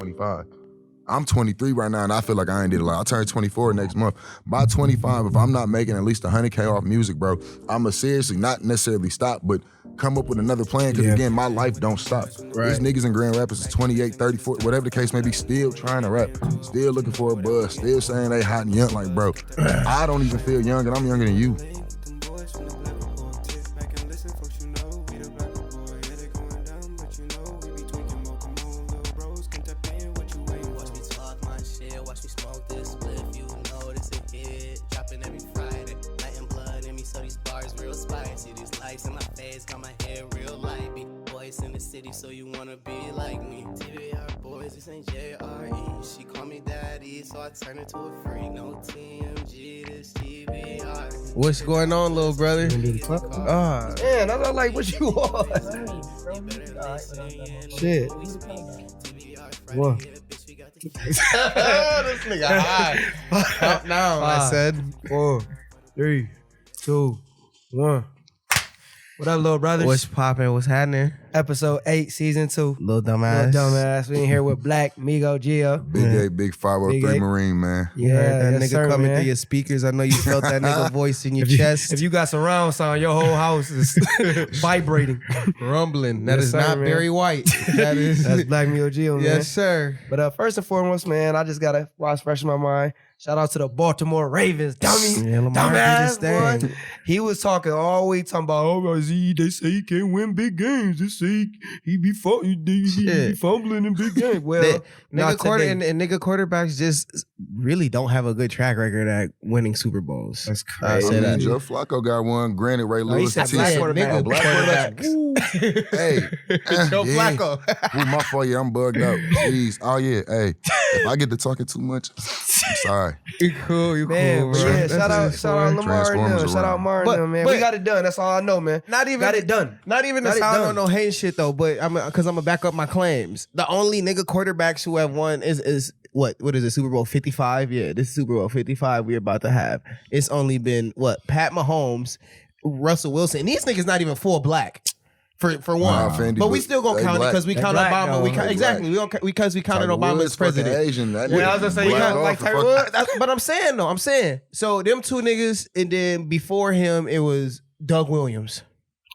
25. I'm 23 right now, and I feel like I ain't did a lot. I turn 24 next month. By 25, if I'm not making at least 100K off music, bro, I'ma seriously not necessarily stop, but come up with another plan, because again, my life don't stop. Right. These niggas and grand rappers is 28, 30, 40, whatever the case may be, still trying to rap, still looking for a buzz, still saying they hot and young. Like, bro, I don't even feel young, and I'm younger than you. So you wanna be like me? TVR boys, this ain't JRE. She call me daddy, so I turn into a freak. No TMG, this TVR. What's going on, little brother? Man, I was like, what you want? Shit. What? This nigga high. Count down, I said. 4, 3, 2, 1. What up, little brothers? What's poppin'? What's happening? Episode 8, season 2. Little dumbass. We in here with Black, Migo Geo. Big A, big 503 Marine, man. You heard that nigga sir, coming man. through your speakers. I know you felt that nigga voice in your chest. If you got surround sound, your whole house is vibrating. Rumbling. That Yes, is sir, not man. Barry White. That is. That's Black Migo Geo, man. Yes, sir. But first and foremost, man, I just gotta watch fresh in my mind. Shout out to the Baltimore Ravens, dummy. Yeah, Lamar did his Dumbass, thing. boy. He was talking all week, talking about, oh, they say he can't win big games. They say he be fumbling in big games. Well, not today. Nigga quarterbacks just really don't have a good track record at winning Super Bowls. That's I crazy. mean, that. Joe Flacco got one. Granted, Ray he Lewis. said the black T- quarterback. Oh, black quarterbacks. Hey, Joe yeah. Flacco. Ooh, my fault. Yeah, I'm bugged out. Please. Oh yeah. Hey, if I get to talking too much, I'm sorry. You cool, Man, bro. yeah, That's shout out just fun. Lamar and Transformers them. Shout out around. Mar and But- them, man. but- We got it done. That's all I know, man. Not even Got it done. Not even Got the it sound done. on no hate shit though, but because I'm gonna back up my claims. The only nigga quarterbacks who have won is what is it, Super Bowl 55? Yeah, this is Super Bowl 55 we're about to have. It's only been Pat Mahomes, Russell Wilson. And these niggas not even full black. For one, Nah, Fendi, but we but still gonna they count it black. because we They count black, Obama. though. We count, They exactly because we counted Tiger Obama Woods as president. fucking Asian. That Yeah, nigga I was gonna say, you black got off like the Tiger fuck- Woods. But I'm saying. So them two niggas, and then before him, it was Doug Williams.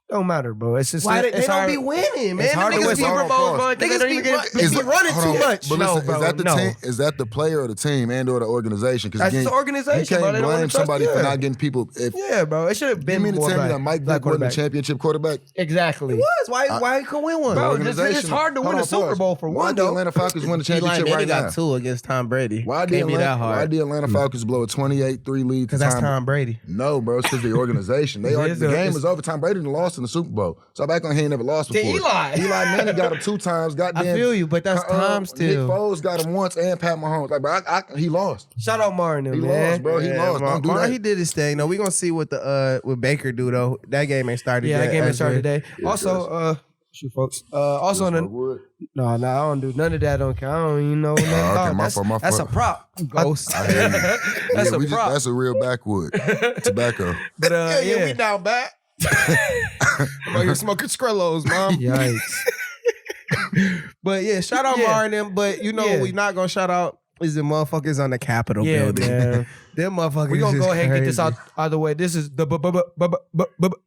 Don't matter, bro. It's just Why they it's don't hard. be winning, man? It's hard Them to niggas win be Super Bowls, bro. Niggas be running hold too on. much. But No, listen, bro, is that the no. team? Is that the player or the team and or the organization? Because That's just the organization, you can't bro. They don't wanna blame trust- somebody for yeah. not getting people. If Yeah, bro. It should have you been mean to more tell me black, that Mike black Vick wasn't a quarterback. championship quarterback? Exactly. It was. Why he couldn't win one? Bro, Organization- it's hard to win Hold a on, Super pause. Bowl for Why one, the though. Atlanta Falcons win the Eli championship Manning right got now? 2 against Tom Brady. Why the Can't be that Atlanta, why hard? the Atlanta Falcons blow a 28-3 lead to Because that's Tom Brady. No, bro, it's because the organization. The game is over. Tom Brady done lost in the Super Bowl. So I back on he ain't never lost To before. Eli. Eli Manning got him 2 times. Goddamn. I feel you, but that's Tom Nick still. Foles got him once and Pat Mahomes. Like, bro, he lost. Shout out Martin, He man. lost, bro. He lost. Don't do that. He did his thing. No, we gonna see what the with Baker do though. That game ain't started Yeah, yet. that game as started well. today. Also, shoot, folks. Also, on the Wood. no, I don't do none of that. Don't count. I don't even know nothing okay, about. my That's, fault, my that's a fault. prop. Ghost. I hear you. That's Yeah, a prop. that's a real backwood. Tobacco. But Yeah, we down back. I'm out here smoking Skrellos, mom. Yikes. But yeah, shout out Yeah. Mar and them. But you know Yeah. what we not gonna shout out is the motherfuckers on the Capitol Yeah, building. man. Them motherfuckers. We gonna is go ahead and get this crazy. out of the way. This is the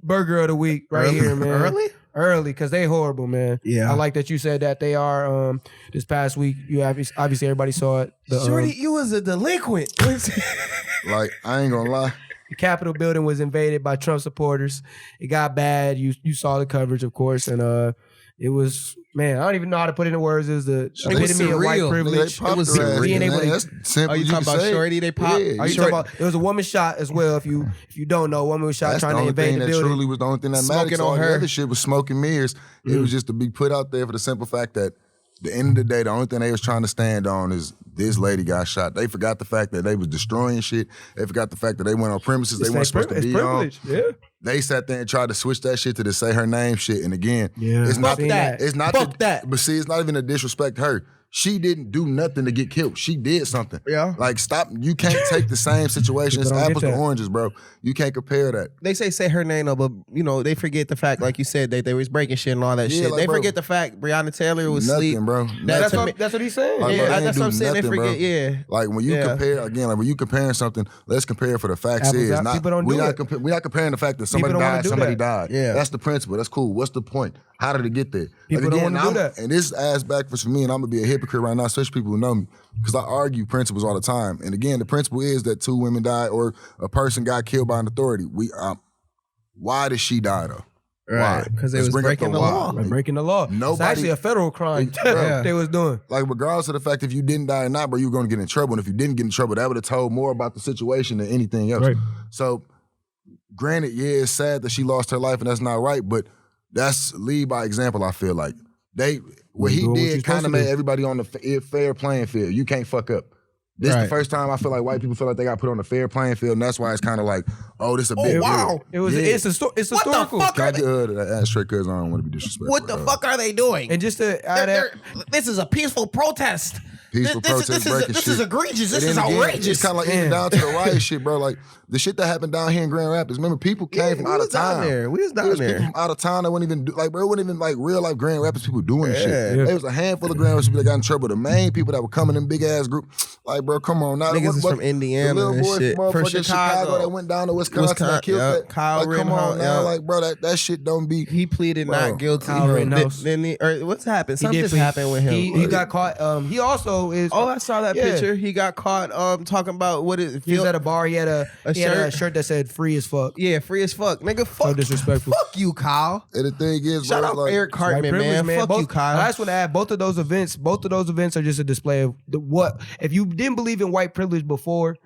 burger of the week right here, man. Early, because they horrible, man. Yeah. I like that you said that they are. This past week, you obviously everybody saw it. The, Shorty, you was a delinquent. Like, I ain't gonna lie. the Capitol building was invaded by Trump supporters. It got bad. You saw the coverage, of course, and it was, man, I don't even know how to put it in words. It was the It was epitome of white surreal. privilege. It was surreal. Being able to- That's simple. Are you talking can about say. Shorty? They popped? Yeah, Are you Short- talking about? There was a woman shot as well. If you don't know, a woman was shot That's the trying to only invade thing the that building. truly was the only thing that Smoking mattered. So on all her. the other shit was smoke and mirrors. It was just to be put out there for the simple fact that the end of the day, the only thing they was trying to stand on is this lady got shot. They forgot the fact that they was destroying shit. They forgot the fact that they went on premises they weren't supposed to be on. Yeah. They sat there and tried to switch that shit to the say her name shit. And again, Yeah. it's not Fuck that. It's not Fuck that. But see, it's not even a disrespect to her. she didn't do nothing to get killed. She did something. Yeah. Like, stop. You can't take the same situation. It's People don't apples get to that. oranges, bro. You can't compare that. They say her name, though, but they forget the fact, like you said, that they was breaking shit and all that Yeah, shit. like, they bro, forget the fact Breonna Taylor was Nothing, asleep. bro. That's Nothing. what he's saying. Like, bro, Yeah, they that's ain't what I'm do saying. They nothing, bro. forget. Yeah. Like when you Yeah. compare again, like when you comparing something, let's compare for the facts Apples is out- not. people don't We're do not it. we're not comparing the fact that somebody People don't wanna died, do somebody that. died. Yeah. That's the principle. That's cool. What's the point? How did it get there? People don't wanna do I'm- that. And this ass backwards for me, and I'm gonna be a hypocrite right now, especially people who know me, because I argue principles all the time. And again, the principle is that 2 women died or a person got killed by an authority. Why did she die though? Right. Why? Because they Let's was bring up breaking the why. law. Like breaking the law. It's Nobody- actually a federal crime Yeah. they was doing. Like, regardless of the fact if you didn't die or not, bro, you were going to get in trouble. And if you didn't get in trouble, that would have told more about the situation than anything else. Right. So, granted, yeah, it's sad that she lost her life and that's not right, but that's lead by example, I feel like. What he doing what you're did kind supposed of to made do. everybody on the fair playing field. You can't fuck up. This is the Right. first time I feel like white people feel like they got put on the fair playing field, and that's why it's kind of like, oh, this a big wow. deal. It was. Yeah. It's historical. fuck? Can I get that straight because I don't want to be disrespectful. What the fuck are they doing? And just to add that, This is a peaceful protest. Peaceful protest breaking this shit. is egregious. This And is then again, outrageous. It's kind of like even down to the riot shit, bro. Like the shit that happened down here in Grand Rapids. Remember, people came from we out was of town. down there. We was down There there. people from out of town that wouldn't even do, like, bro, it wasn't even like real life Grand Rapids people doing shit. Yeah. There was a handful of Grand Rapids people that got in trouble. The main people that were coming in big ass group, like, bro, come on now. Niggas is from Indiana the little and boy shit. from From motherfucking Chicago. that went down to Wisconsin that killed yeah. that. Kyle Like, come on Rittenhouse, now, yeah. like, bro, that shit don't be. He pleaded Bro, not guilty. Kyle Rittenhouse. Or what's happened? he Something did just plead- happened with him. He got caught. He also is. Oh, I saw that Yeah. picture. He got caught talking about what it He was feels. at a bar. He had a shirt? shirt that said "free as fuck." Yeah, free as fuck. Nigga, fuck. disrespectful. Fuck you, Kyle. And the thing is, Shout bro, out like, Eric White Cartman, privilege, man. Fuck you, Kyle. I just want to add both of those events. Both of those events are just a display of what. If you didn't believe in white privilege before,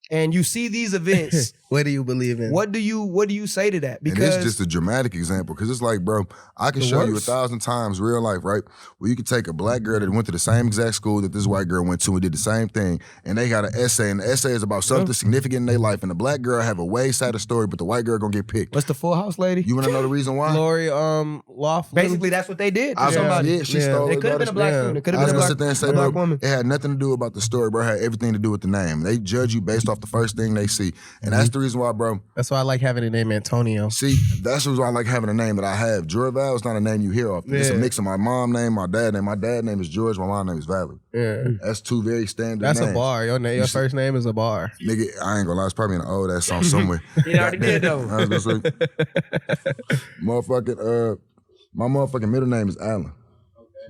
and you see these events, What do you believe in? what do you say to that? And Because it's just a dramatic example because it's like, bro, I can The show you worst. 1,000 times real life, right? Where you can take a black girl that went to the same exact school that this white girl went to and did the same thing, and they got an essay, and the essay is about something significant in their life, and the black girl have a way sadder story, but the white girl gonna get picked. what's the Full House lady? You want to know the reason why? Lori Laughlin. Basically, that's what they did. I was to gonna somebody. yeah, she Yeah. stole It her could have been a daughter's- black Yeah. woman. It could I have was been gonna a sit there and say, black bro, woman. it had nothing to do about the story, bro. It had everything to do with the name. They judge you based off the first thing they see, and that's the reason why, bro. That's why I like having the name Antonio. See, that's why I like having a name that I have. Jorval is not a name you hear often. It's a Yeah. mix of my mom name, my dad name. My dad name is George. My mom name is Valerie. Yeah. That's 2 very standard That's names. a bar. Your first name is a bar. Nigga, I ain't gonna lie, it's probably in an old ass song somewhere. He already did though. I was gonna say, motherfucking, my motherfucking middle name is Allen.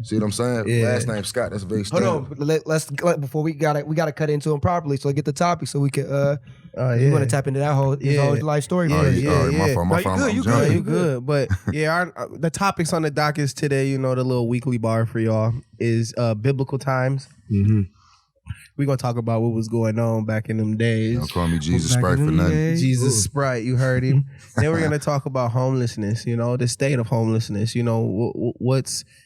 See what I'm saying? Yeah. Last name Scott. That's a very Hold standard. on, let's before we gotta cut into him properly. So get the topic so we can. Oh, You yeah. want to tap into that whole his Yeah. whole life story? Yeah, Oh, bro. yeah, yeah, oh, my yeah. fault, No, my you fault. good, I'm you jumping. good, You good, but yeah, the topics on the dock is today. The little weekly bar for y'all is biblical times. Mm-hmm. We're gonna talk about what was going on back in them days. Don't call me Jesus Back Sprite in for the nothing. day. Jesus Sprite, you heard him. Then we're gonna talk about homelessness. The state of homelessness.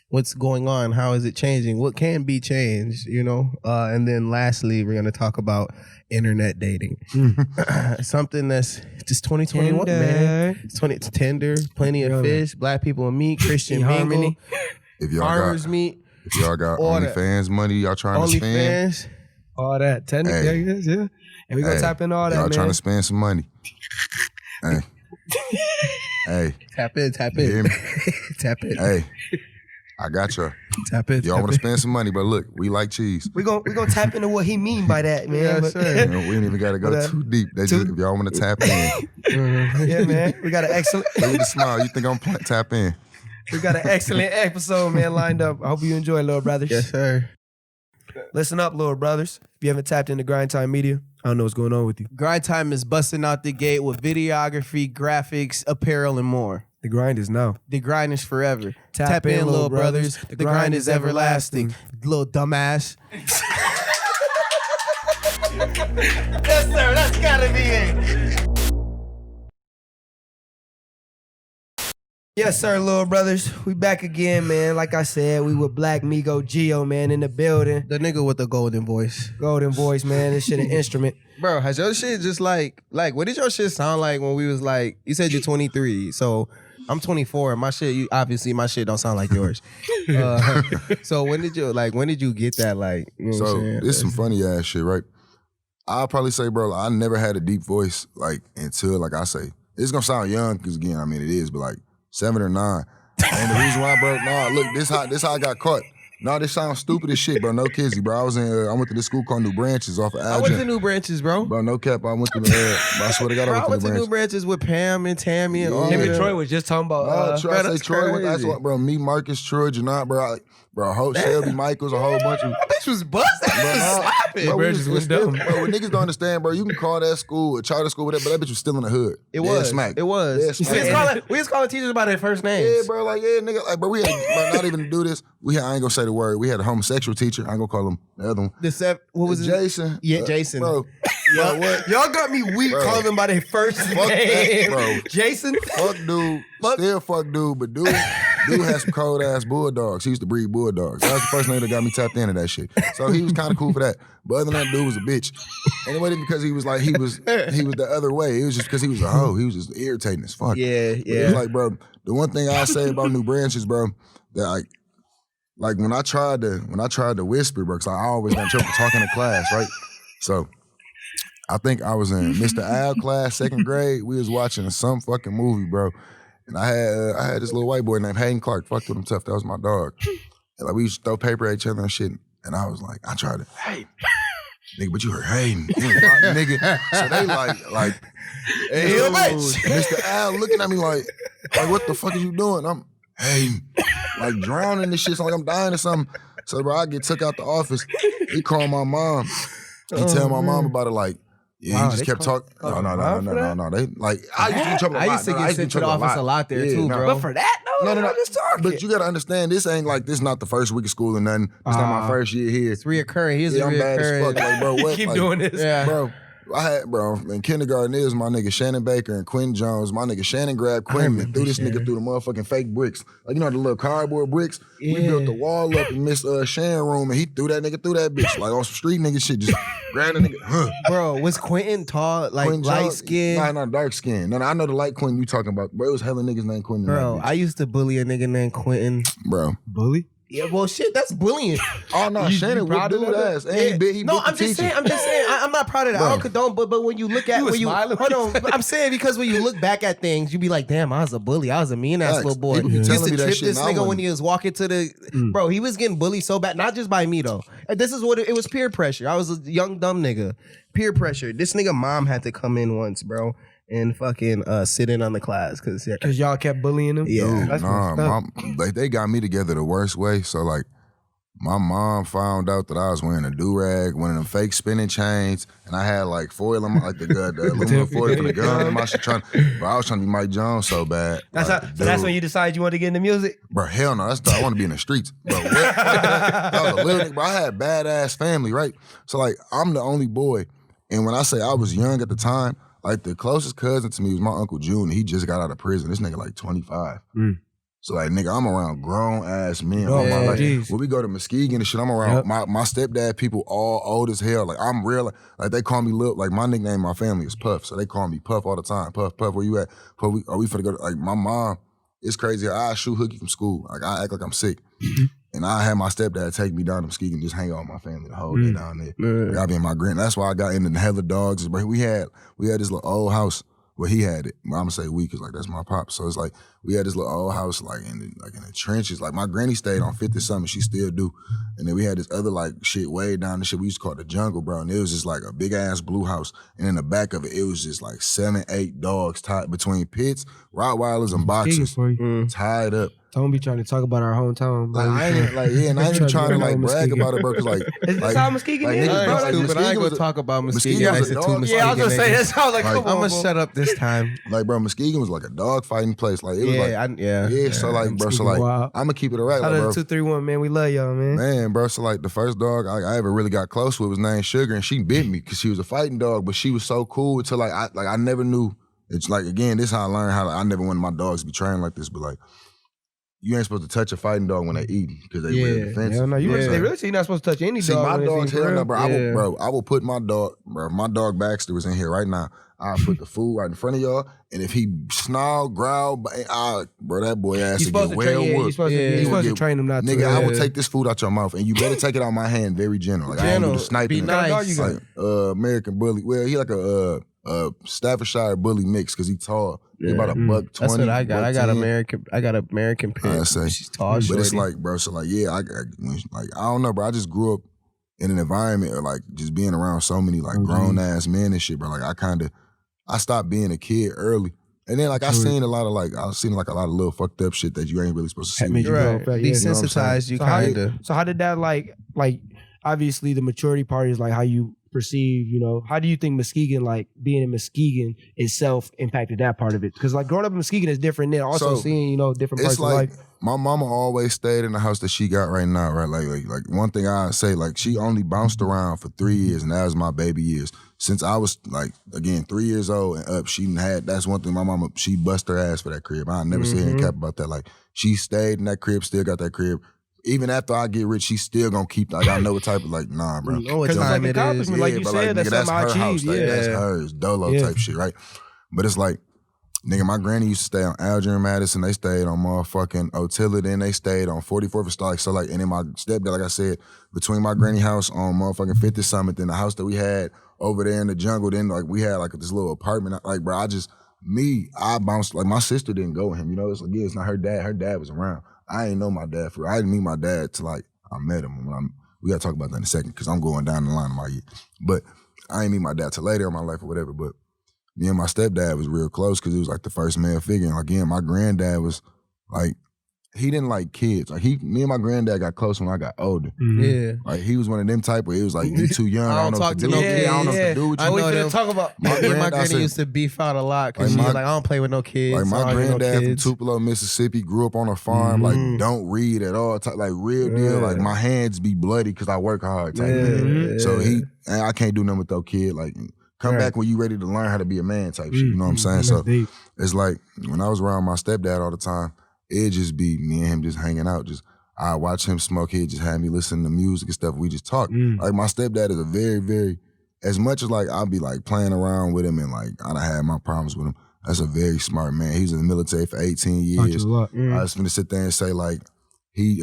What's going on? How is it changing? What can be changed? And then lastly, we're gonna talk about internet dating. Something that's just 2021, man. It's tender, plenty of Yeah, fish, black people and meat, Christian Harmony. mingle, If y'all farmers got, meat, if y'all got All that. OnlyFans money, y'all trying to spend. OnlyFans. All that technically, Hey. I guess, yeah. And we gonna Hey, tap into all that, Y'all man. trying to spend some money. Hey. Hey. Tap in, tap You hear in, me? tap in, Hey. I got y'all. tap in. Y'all want to spend some money, but look, we like cheese. we gonna tap into what he mean by that, man. Yes, But- sir. We ain't even got to go But, too deep. They just, if y'all want to tap in, yeah, man. We got an excellent, look at the smile. You think I'm tap in? episode, man, lined up. I hope you enjoy, little brothers. Yes, sir. Listen up, little brothers. If you haven't tapped into Grind Time Media, I don't know what's going on with you. Grind Time is busting out the gate with videography, graphics, apparel, and more. The grind is now. The grind is forever. Tap in, little brothers. The grind is everlasting. Little dumbass. Yes, sir. That's gotta be it. Yes, sir, little brothers. We back again, man. Like I said, we with Black Migo Geo, man, in the building. The nigga with the golden voice. Golden voice, man. This shit an instrument. Bro, has your shit just like what did your shit sound like when we was like, you said you're 23, so I'm 24. And my shit, obviously, my shit don't sound like yours. So when did you get that? Like, you know what I'm saying? It's some funny ass shit, right? I'll probably say, bro, I never had a deep voice, like, until, like I say, it's gonna sound young, because again, I mean, it is, but like 7 or 9. And the reason why, bro, look, this how I got caught. No, this sounds stupid as shit, bro. No kizzy, bro. I went to this school called New Branches off of Algin. I went to New Branches, bro. Bro, no cap. I went to I swear to God, I went to New Branches with Pam and Tammy and all Him and that. Troy was just talking about. Troy went. That's what, bro. Me, Marcus, Troy, Janot, bro. Bro, Shelby, Michaels, a whole bunch of. That bitch was busting. Slapping. Bro, Branches was dumb. Bro, what niggas don't understand, bro, you can call that school a charter school, whatever, but that bitch was still in the hood. It was. Smack. It was. Yeah, smack. We was calling teachers by their first names. Yeah, bro, like, yeah, nigga, like, bro, we had, bro, not even to do this, I ain't gonna say the word, we had a homosexual teacher, I ain't gonna call him the other one. What was it? Jason. Yeah, Jason. Bro, what? Y'all got me weak calling them by their first Fuck name. that, bro. Jason. Fuck dude. Still fuck dude, but dude had some cold ass bulldogs. He used to breed bulldogs. That was the first name that got me tapped into that shit. So he was kind of cool for that. But other than that, dude was a bitch. And it wasn't because he was the other way. It was just because he was a hoe. He was just irritating as fuck. Yeah. But it was like, bro, the one thing I say about New Branches, bro, that like when I tried to whisper, bro, because I always got in trouble talking to class, right? So I think I was in Mr. Al class, 2nd grade. We was watching some fucking movie, bro. And I had this little white boy named Hayden Clark. Fucked with him tough. That was my dog. And like we used to throw paper at each other and shit. And I was like, I tried to, hey, nigga, but you heard Hayden. Nigga. So they like, hey, Mr. Al looking at me like, what the fuck are you doing? I'm, Hayden, like drowning this shit. So like I'm dying or something. So bro, I get took out the office. He called my mom. He tell my mom about it like, yeah, he just kept talking. No. They like I used to get in trouble a lot. I used to get sent to the office a lot there too, bro. But for that, no. Just talking. But you gotta understand, this ain't like this. Not the first week of school or nothing. It's not my first year here. It's reoccurring. He's I'm bad as fuck. Like, bro, what? Keep like, doing this, yeah. Bro, in kindergarten, it was my nigga Shannon Baker and Quinn Jones. My nigga Shannon grabbed Quinn and threw this nigga through the motherfucking fake bricks. Like, you know, the little cardboard bricks? Yeah. We built the wall up in Miss Shannon room, and he threw that nigga through that bitch. Like, on some street nigga shit, just grabbed the nigga. Bro, was Quentin tall, like Quinn light Jones, skin? Nah, not dark skin. No, I know the light Quinn you talking about. Bro, it was hella niggas named Quinn. Bro, I used to bully a nigga named Quentin. Bro. Bully? Yeah, well, shit, that's bullying. Oh no, Shannon would do that. I'm just saying. I'm not proud of that. Bro. I don't condone. But when you look at hold on, I'm saying because when you look back at things, you be like, damn, I was a bully. I was a mean ass little boy. People be Used telling to me that trip shit this and I nigga when wouldn't. he was walking to the bro. He was getting bullied so bad, not just by me though. This is what it was. Peer pressure. I was a young dumb nigga. Peer pressure. This nigga mom had to come in once, bro, and fucking sit in on the class because y'all kept bullying him. Yeah, Dude, that's they got me together the worst way. So like, my mom found out that I was wearing a do-rag, one of them fake spinning chains, and I had like foil in my, like the aluminum foil for the gun in my shit. Bro, I was trying to be Mike Jones so bad. That's when you decided you wanted to get into music? Bro, hell no. I want to be in the streets. Bro, what? I was a little nigga, bro. I had badass family, right? So like, I'm the only boy. And when I say I was young at the time, like the closest cousin to me was my Uncle June. He just got out of prison. This nigga like 25. So like, nigga, I'm around grown ass men. When we go to Muskegon and shit, I'm around my stepdad people all old as hell. Like I'm real, like they call me Lil, like my nickname in my family is Puff. So they call me Puff all the time. Puff, where you at? Puff, we finna go to, like my mom, it's crazy. I shoot hooky from school. Like I act like I'm sick. And I had my stepdad take me down to Muskegon and just hang out with my family the whole day down there. Like, I be in my grand. That's why I got into the hella dogs. But we had this little old house. Well, he had it. I'm gonna say we, cause like that's my pop. So it's like we had this little old house like in the trenches. Like my granny stayed on 50 something. She still do. And then we had this other like shit way down the shit we used to call it the jungle, bro. And it was just like a big ass blue house. And in the back of it, it was just like 7, 8 dogs tied between pits, Rottweilers, and boxers tied up. Don't be trying to talk about our hometown. Like, I ain't even trying to like brag about it, bro. Cause like, is this how Muskegon is? I ain't gonna talk about Muskegon. Yeah, I was gonna say that sounds like. I'm gonna shut up this time. Like, bro, Muskegon was like a dog fighting place. Like, it was So like, bro, so like, I'm gonna keep it right, like, bro. 231, man. We love y'all, man. Man, bro. So like, the first dog I ever really got close with was named Sugar, and she bit me because she was a fighting dog, but she was so cool until like I never knew. It's like, again, this is how I learned how I never wanted my dogs to be trained like this, but like, you ain't supposed to touch a fighting dog when they eating because they real defensive. Hell no, they really say you're not supposed to touch any dog. See, my dog's hell no, bro. I will put my dog, bro. If my dog Baxter was in here right now, I'll put the food right in front of y'all, and if he snarl, growl, bro, that boy ass You're to supposed get to train, well you're whooped. supposed to train him not to. Nigga, I will take this food out your mouth, and you better take it out my hand very gentle. Like, I ain't do the sniping. Be nice. Like, American Bully. Well, he like a Staffordshire Bully mix because he tall. He about $120. That's what I got. I got American pit. She's tall, but it's like, bro. So like, yeah, I don't know, bro. I just grew up in an environment of like just being around so many like grown ass men and shit, bro. Like I stopped being a kid early. And then like I seen a lot of little fucked up shit that you ain't really supposed to see. Desensitized you kind of. So how did that like obviously the maturity part is like how you perceive, how do you think Muskegon, like being in Muskegon itself impacted that part of it? Because like growing up in Muskegon is different than also seeing, different parts of life. My mama always stayed in the house that she got right now, right? Like one thing I say, like she only bounced around for 3 years, and that was my baby years. Since I was like, again, 3 years old and up, that's one thing my mama, she bust her ass for that crib. I never sit here and cap about that. Like she stayed in that crib, still got that crib. Even after I get rich, she's still gonna keep, like, I know what type of, like, nah, bro. You know what time it is. Like you said, that's her something I house. achieved. Like, that's hers, dolo type shit, right? But it's like, nigga, my granny used to stay on Alger and Madison. They stayed on motherfucking Otilla. Then they stayed on 44th and Stark. So, like, and then my stepdad, like I said, between my granny house on motherfucking 50th Summit, then the house that we had over there in the jungle, then, like, we had, like, this little apartment. Like, bro, I bounced, like, my sister didn't go with him. It's like, yeah, it's not her dad. Her dad was around. I ain't know my dad for real. I didn't meet my dad till, like, I met him. We gotta talk about that in a second, because I'm going down the line of my year. But I ain't meet my dad till later in my life or whatever. But me and my stepdad was real close because he was like the first male figure. And again, my granddad was like, he didn't like kids. Like me and my granddad got close when I got older. Yeah. Like he was one of them type where he was like, you too young. I don't know what to do. I don't know what to do with you. I know them. Talk about my granny used to beef out a lot because she was like, I don't play with no kids. Like my granddad from Tupelo, Mississippi, grew up on a farm, like don't read at all, like real deal. Like my hands be bloody because I work hard type man. So I can't do nothing with no kid. Like come back when you ready to learn how to be a man type shit. You know what I'm saying? So it's like when I was around my stepdad all the time, it'd just be me and him just hanging out. I watch him smoke. He'd just have me listen to music and stuff. We just talk. Like my stepdad is a very, very, as much as like I'll be like playing around with him and like I done had my problems with him. That's a very smart man. He was in the military for 18 years. I was finna sit there and say like, he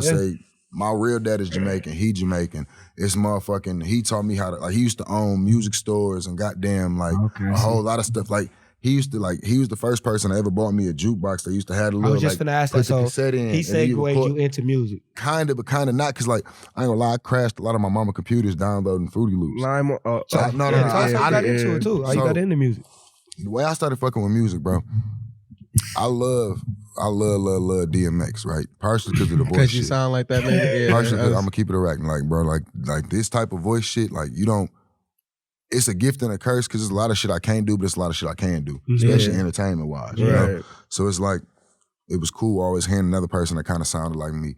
say my real dad is Jamaican. He Jamaican. It's motherfucking, he taught me how to, like he used to own music stores and goddamn like a whole lot of stuff. Like, he was the first person that ever bought me a jukebox that used to have a little, I was just gonna ask that, so cassette in. He segued you into music. Kind of, but kind of not, because like, I ain't gonna lie, I crashed a lot of my mama computers downloading Fruity Loops. I got into it too. How you got into music? The way I started fucking with music, bro, I love DMX, right? Partially because of the voice shit. Because you sound like that nigga. Partially because I'm gonna keep it a rack. Like, bro, like this type of voice shit, like you don't, it's a gift and a curse because there's a lot of shit I can't do, but it's a lot of shit I can do, especially entertainment wise. You know? So it's like, it was cool always hearing another person that kind of sounded like me.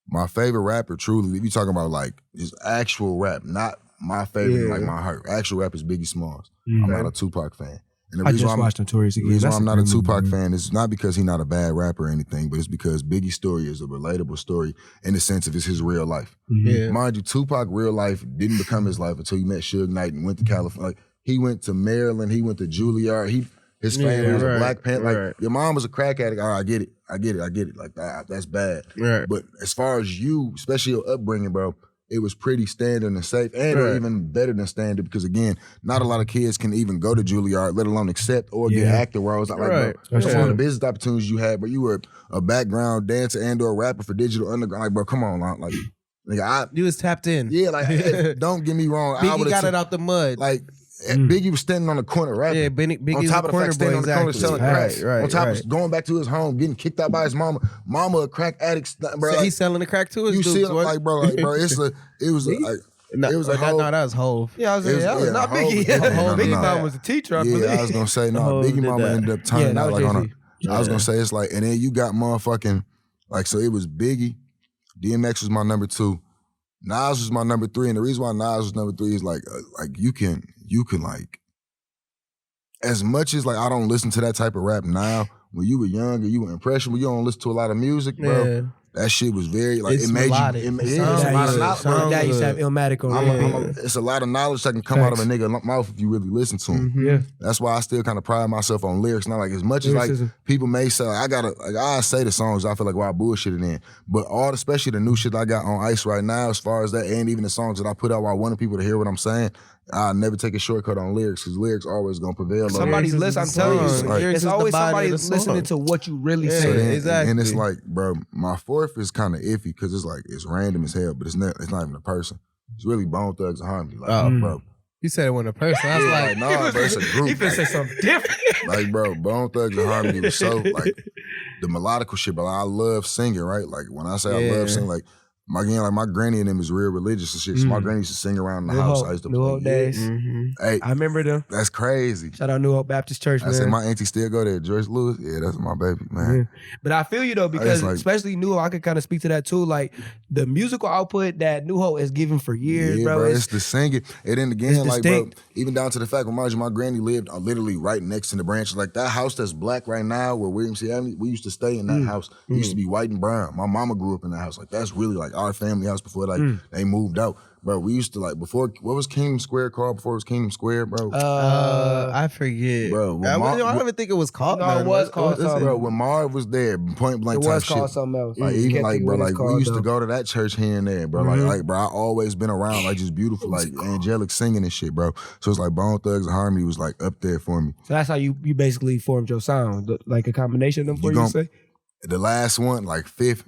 My favorite rapper, truly, if you talking about like just actual rap, not my favorite, like my heart. Actual rap is Biggie Smalls. I'm not a Tupac fan. And the reason why I'm not a Tupac fan is not because he's not a bad rapper or anything, but it's because Biggie's story is a relatable story in the sense of it's his real life. Mind you, Tupac real life didn't become his life until he met Suge Knight and went to California. Like, he went to Maryland, he went to Juilliard, his family was a Black Panther. Like, your mom was a crack addict. All right, I get it. Like, that's bad. But as far as you, especially your upbringing, bro, it was pretty standard and safe, and or even better than standard, because again, not a lot of kids can even go to Juilliard, let alone accept or get acting roles. Like, bro, that's one of the business opportunities you had, but you were a background dancer and or rapper for Digital Underground. Like, bro, come on, like, nigga, you was tapped in. Yeah, like, don't get me wrong. Biggie got it out the mud. Like, Biggie was standing on the corner rapping. Yeah, Biggie on top of the fact standing on the corner selling crack. On top of going back to his home, getting kicked out by his mama. Mama a crack addict, bro. So he's selling the crack to his dudes. You see, like, bro, it was that was Hov. Yeah, I was not Biggie. Biggie mama was a teacher, I believe. I was gonna say, no, Biggie mama ended up turning out like on a, I was gonna say, it's like, and then you got motherfucking, like, so it was Biggie, DMX was my number 2, Nas was my number 3, and the reason why Nas was number 3 is like you can like, as much as like I don't listen to that type of rap now, when you were young and you were impressionable, you don't listen to a lot of music, bro. that shit was very like It's it made melodic. you. It It's sounds a lot of good. knowledge. Sounds That used to have good. Illmatic on. It's a lot of knowledge that can come out of a nigga's mouth if you really listen to him. Yeah. That's why I still kind of pride myself on lyrics. Not like as much as like Lyricism. people may say, I say the songs I feel like why I bullshit it in. But especially the new shit I got on ice right now, as far as that, and even the songs that I put out where I wanted people to hear what I'm saying, I never take a shortcut on lyrics because lyrics always gonna prevail. Somebody's listening. I'm telling you, Like, it's always somebody listening to what you really So say. then, exactly. And it's like, bro, my fourth is kind of iffy because it's like it's random as hell, but it's not even a person. It's really Bone Thugs and Harmony. Like, bro. You said it wasn't a person. I was like, no, bro, it's a group. He finna say something different. Like, bro, Bone Thugs and Harmony was so like the melodical shit, but I love singing, right? Like when I say I love singing, like my granny and them is real religious and shit. So my granny used to sing around the house. I used to New play. Hope days. Hey, I remember them. that's crazy. Shout out New Hope Baptist Church, I man. said my auntie still go there. Joyce Lewis, yeah, that's my baby, man. But I feel you though, because like- especially New Hope, I could kind of speak to that too. Like the musical output that New Hope has given for years, Yeah, bro. it's the singing. And then again, it's like, bro, distinct. even down to the fact, mind you, my granny lived literally right next to the branch. Like that house that's black right now where William C. Avenue, we used to stay in that house. It used to be white and brown. My mama grew up in that house. Like that's really like our family house before like they moved out. Bro, we used to like before, what was Kingdom Square called before it was Kingdom Square, bro? I forget. Bro, when I Mar- don't even think it was called. No, it nothing. was called What is it? something. Bro, when Marv was there, point blank It type was shit. called something else. Like You even can't like think bro, what it's like we called, used to though. go to that church here and there, bro. Like bro, I always been around like just beautiful, like angelic singing and shit, bro. So it's like Bone Thugs and Harmony was like up there for me. So that's how you basically formed your sound, like a combination of them. For you say, The last one, like fifth,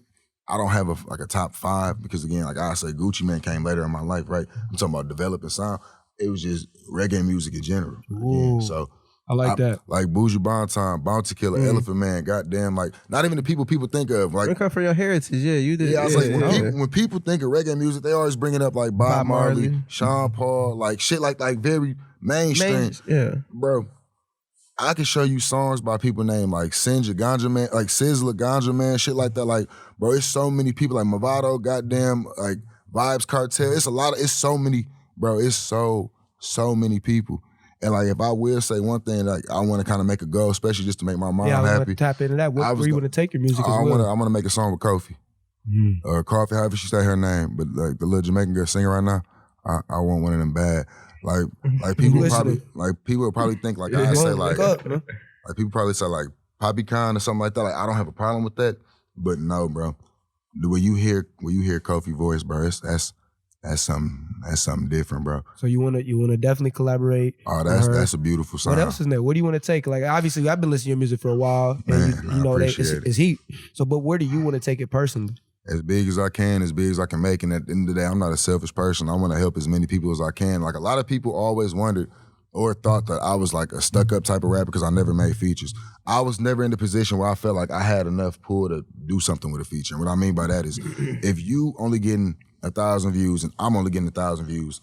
I don't have a top five because again, like I say, Gucci Mane came later in my life, right? I'm talking about developing sound. It was just reggae music in general. Again. So I like that. Like Buju Banton, Bounty Killer, Elephant Man, goddamn, like not even the people think of. Like You come from your heritage, yeah. You did. yeah, I was like, when people think of reggae music, they always bring it up like Bob Marley, Sean Paul, like shit like very mainstream. Yeah. Bro, I can show you songs by people named like Sinja Ganja Man, like Sizzler Ganja Man, shit like that. Like, bro, it's so many people like Movado, goddamn, like Vibes Cartel. It's so many, bro. It's so many people. And like, if I will say one thing, like I want to kind of make a goal, especially just to make my mom Yeah, I was happy. gonna tap into that. Where you want to take your music as I well? want to make a song with Kofi. Or Coffee, however she say her name, but like the little Jamaican girl singing right now, I want one of them bad. Like people will probably think like I say like people probably say like Poppy Khan or something like that. Like I don't have a problem with that, but no, bro. When you hear Kofi voice, bro, that's something different, bro. So you wanna definitely collaborate. Oh, that's a beautiful song. What else is there? What do you want to take? Like obviously, I've been listening to your music for a while, Man, and I you know that appreciate it's heat. So, but where do you want to take it personally? As big as I can, as big as I can make. And at the end of the day, I'm not a selfish person. I want to help as many people as I can. Like a lot of people always wondered or thought that I was like a stuck-up type of rapper because I never made features. I was never in the position where I felt like I had enough pull to do something with a feature. And what I mean by that is if you only getting 1,000 views and I'm only getting 1,000 views,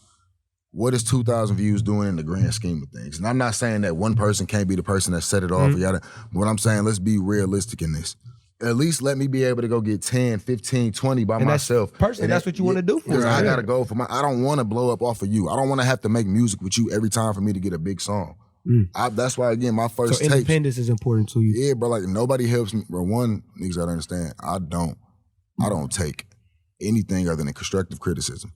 what is 2,000 views doing in the grand scheme of things? And I'm not saying that one person can't be the person that set it off. But what I'm saying, let's be realistic in this. At least let me be able to go get 10, 15, 20 by myself. Personally, that's what you want to do for Because it. I got to go for I don't want to blow up off of you. I don't want to have to make music with you every time for me to get a big song. That's why, again, my first So independence is important to you. Yeah, bro, like nobody helps me. Bro, one, niggas gotta understand, I don't take anything other than constructive criticism.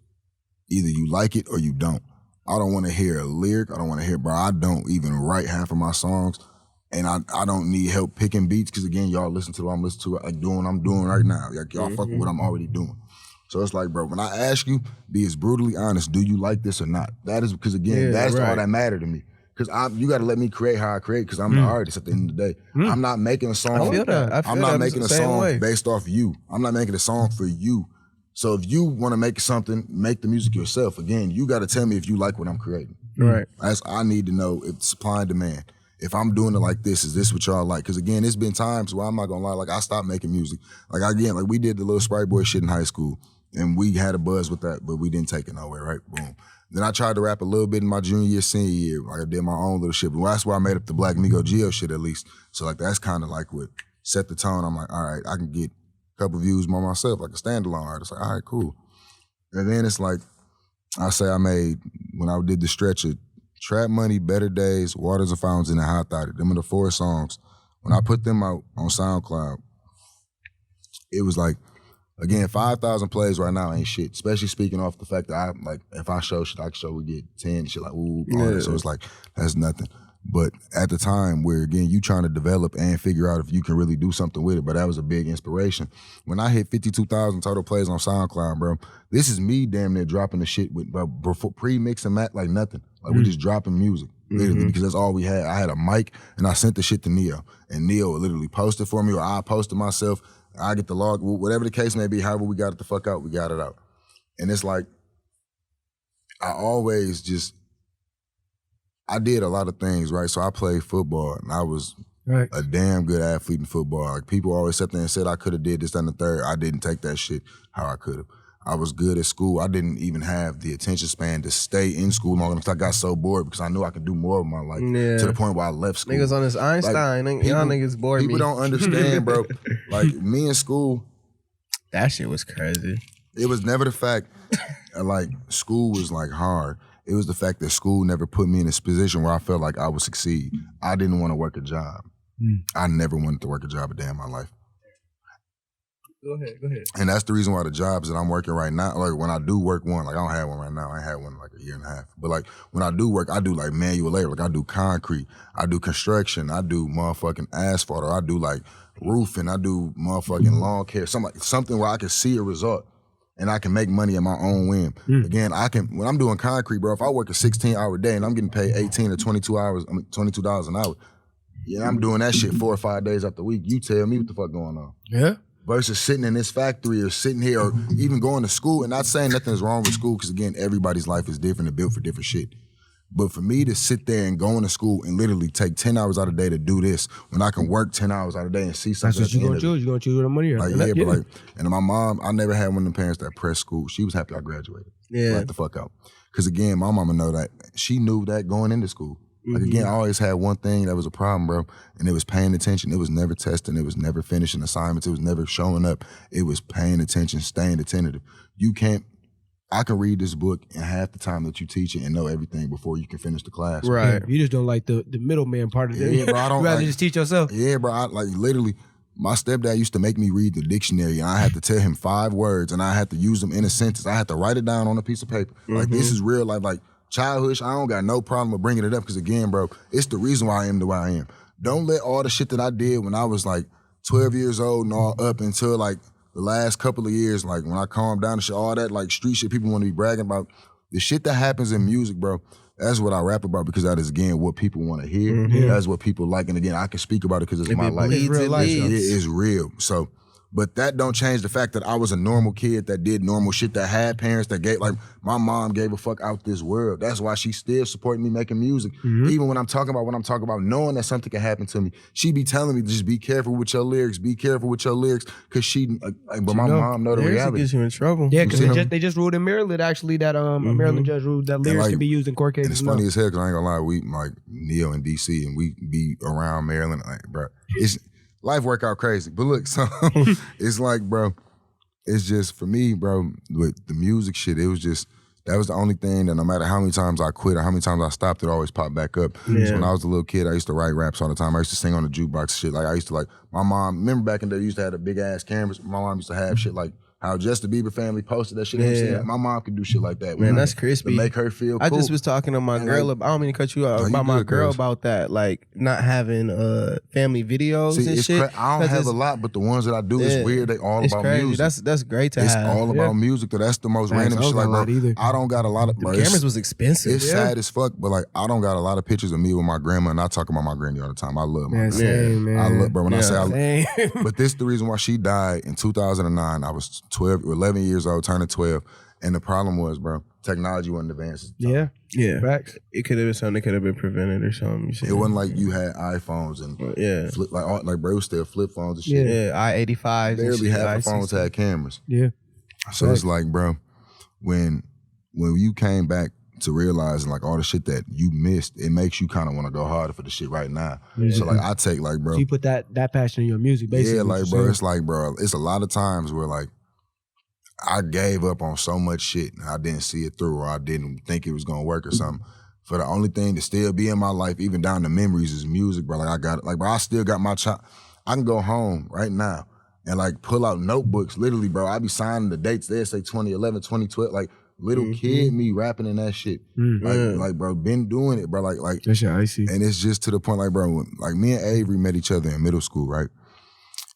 Either you like it or you don't. I don't want to hear a lyric. I don't want to hear, bro, I don't even write half of my songs. And I don't need help picking beats because, again, y'all listen to what I'm listening to, like doing what I'm doing right now. Like, y'all fuck with what I'm already doing. So it's like, bro, when I ask you, be as brutally honest, do you like this or not? That is because, again, that's all that matter to me. Because you got to let me create how I create because I'm the artist at the end of the day. I'm not making a song. I feel that. I'm not making a song way. based off you. I'm not making a song for you. So if you want to make something, make the music yourself. Again, you got to tell me if you like what I'm creating. Right. I need to know if supply and demand. If I'm doing it like this, is this what y'all like? Because again, it's been times where I'm not gonna lie, like I stopped making music. Like again, like we did the little Sprite Boy shit in high school, and we had a buzz with that, but we didn't take it nowhere, right? Boom. Then I tried to rap a little bit in my junior year, senior year. Like I did my own little shit, but that's where I made up the Black Migo Geo shit at least. So like that's kind of like what set the tone. I'm like, all right, I can get a couple views by myself, like a standalone artist. Like, all right, cool. And then it's like, I say I made, when I did the stretch of Trap Money, Better Days, Waters and Fountains, and Hot Thought. Them are the 4 songs. When I put them out on SoundCloud, it was like Again, 5,000 plays right now ain't shit. Especially speaking off the fact that I like if I show shit, I can show we get 10 shit like ooh. So it's like that's nothing. But at the time where again you trying to develop and figure out if you can really do something with it, but that was a big inspiration. When I hit 52,000 total plays on SoundCloud, bro, this is me damn near dropping the shit with before pre-mix and mat like nothing. Like we just dropping music. Literally, because that's all we had. I had a mic and I sent the shit to Neo. And Neo would literally post it for me or I posted myself. I get the log, whatever the case may be, however we got it the fuck out, we got it out. And it's like, I always just, I did a lot of things, right? So I played football and I was a damn good athlete in football. Like people always sat there and said I could have did this, that, and the third. I didn't take that shit how I could have. I was good at school. I didn't even have the attention span to stay in school long enough. I got so bored because I knew I could do more of my life to the point where I left school. Niggas on this Einstein, like, y'all niggas bored me. People don't understand, bro. Like me in school. That shit was crazy. It was never the fact like school was like hard. It was the fact that school never put me in this position where I felt like I would succeed. I didn't want to work a job. I never wanted to work a job a day in my life. Go ahead. And that's the reason why the jobs that I'm working right now, like when I do work one, like I don't have one right now. I ain't had one in like a year and a half. But like when I do work, I do like manual labor. Like I do concrete, I do construction, I do motherfucking asphalt, or I do like roofing, I do motherfucking lawn care, something where I can see a result and I can make money at my own whim. Again, when I'm doing concrete, bro, if I work a 16-hour day and I'm getting paid 18 or 22 hours, $22 an hour, yeah, I'm doing that shit 4 or 5 days out the week. You tell me what the fuck going on. Yeah. Versus sitting in this factory or sitting here or even going to school, and not saying nothing's wrong with school, because again, everybody's life is different and built for different shit. But for me to sit there and go into school and literally take 10 hours out of the day to do this, when I can work 10 hours out of the day and see something. That's what you're gonna choose. You're gonna choose where the money is. Like, yeah, but like, and my mom, I never had one of them parents that pressed school. She was happy I graduated. Yeah. Right the fuck out. Because again, my mama know that. She knew that going into school. Like again, I always had one thing that was a problem, bro, and it was paying attention. It was never testing. It was never finishing assignments. It was never showing up. It was paying attention, staying attentive. I can read this book in half the time that you teach it and know everything before you can finish the class. Right. You just don't like the middleman part of it. Yeah, bro, I don't you rather like, just teach yourself. Yeah, bro, I like literally, my stepdad used to make me read the dictionary and I had to tell him 5 words and I had to use them in a sentence. I had to write it down on a piece of paper. Like this is real life, like childhood, I don't got no problem with bringing it up because again, bro, it's the reason why I am the way I am. Don't let all the shit that I did when I was like 12 years old and all up until like the last couple of years, like when I calmed down and shit, all that like street shit people want to be bragging about, the shit that happens in music, bro, that's what I rap about because that is, again, what people want to hear. That's what people like. And again, I can speak about it because it's my life. It's real life. It is real. So, but that don't change the fact that I was a normal kid that did normal shit, that had parents that gave, like my mom gave a fuck out this world. That's why she's still supporting me making music. Even when I'm talking about knowing that something can happen to me, she be telling me just be careful with your lyrics, cause she, but my mom know the reality. Gets you in trouble. Yeah, because they just ruled in Maryland actually that a Maryland judge ruled that lyrics can be used in court cases. And it's funny as hell because I ain't gonna lie, we like Neo in DC and we be around Maryland, like, bro. It's life work out crazy. But look, so it's like, bro, it's just for me, bro, with the music shit, it was just, that was the only thing that no matter how many times I quit or how many times I stopped, it always popped back up. So when I was a little kid, I used to write raps all the time. I used to sing on the jukebox shit. Like I used to like, my mom, remember back in the day, used to have the big ass cameras. My mom used to have shit like how Justin Bieber family posted that shit. Yeah. My mom could do shit like that. Man, that's crispy. To make her feel cool. I just was talking to my girl, I don't mean to cut you out, about my girl about that, like not having family videos and shit. I don't have a lot, but the ones that I do, it's weird. They all about crazy. music. That's great to have. It's all about music, though. That's the most random shit. Like, bro, I don't got a lot of... The cameras was expensive. It's sad as fuck, but like, I don't got a lot of pictures of me with my grandma, and I talk about my granny all the time. I love my grandma. I love, bro, when I say I love... But this is the reason why she died in 2009. I was 11 years old, turning 12, and the problem was, bro, technology wasn't advanced. Yeah. Facts. It could have been something that could have been prevented or something. It wasn't like you had iPhones and flip, like bro, it was still flip phones and shit. Yeah, I-85. Barely half the phones had cameras. Yeah. So it's like, bro, when you came back to realizing like all the shit that you missed, it makes you kind of want to go harder for the shit right now. So like I take like, bro, so you put that passion in your music, basically. Yeah, like bro, it's like, bro, it's a lot of times where like I gave up on so much shit and I didn't see it through or I didn't think it was gonna work or something. For the only thing to still be in my life, even down to memories, is music, bro. Like I got it. Like, bro, I still got my child. I can go home right now and like pull out notebooks. Literally, bro, I be signing the dates. They say 2011, 2012, like little kid me rapping in that shit. Like, bro, been doing it, bro. Like That shit icy. and it's just to the point, like, bro, like me and Avery met each other in middle school, right?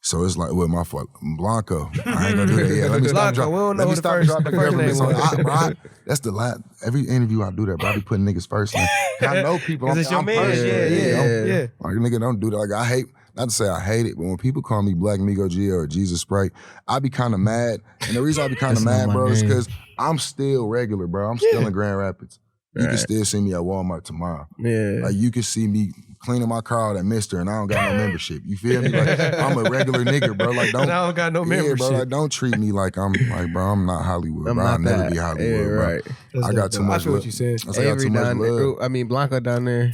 So it's like, my fault, Blanco. I ain't gonna do that. Yeah, let me stop Blanco, we don't know Let me who the stop first- dropping the first government name on. was. That's the last. Every interview I do that, bro. I be putting niggas first. Man. I know people. 'Cause it's your man. personal. Yeah. Like, nigga, don't do that. Like, I hate. Not to say I hate it, but when people call me Black Migo Geo or Jesus Sprite, I be kind of mad. And the reason I be kind of mad, bro, is because I'm still regular, bro. I'm still in Grand Rapids. You can still see me at Walmart tomorrow. Yeah. Like, you can see me cleaning my car out at Mister, and I don't got no membership. You feel me? Like, I'm a regular nigga, bro. Like, don't. And I don't got no Yeah, membership. bro. Like, don't treat me like I'm like, bro. I'm not Hollywood. I'm bro. I'll not never that. be Hollywood, Yeah, bro. right. That's I got too dope. much I feel love. what you said. I got Avery too much down love. there. I mean, Blanco down there.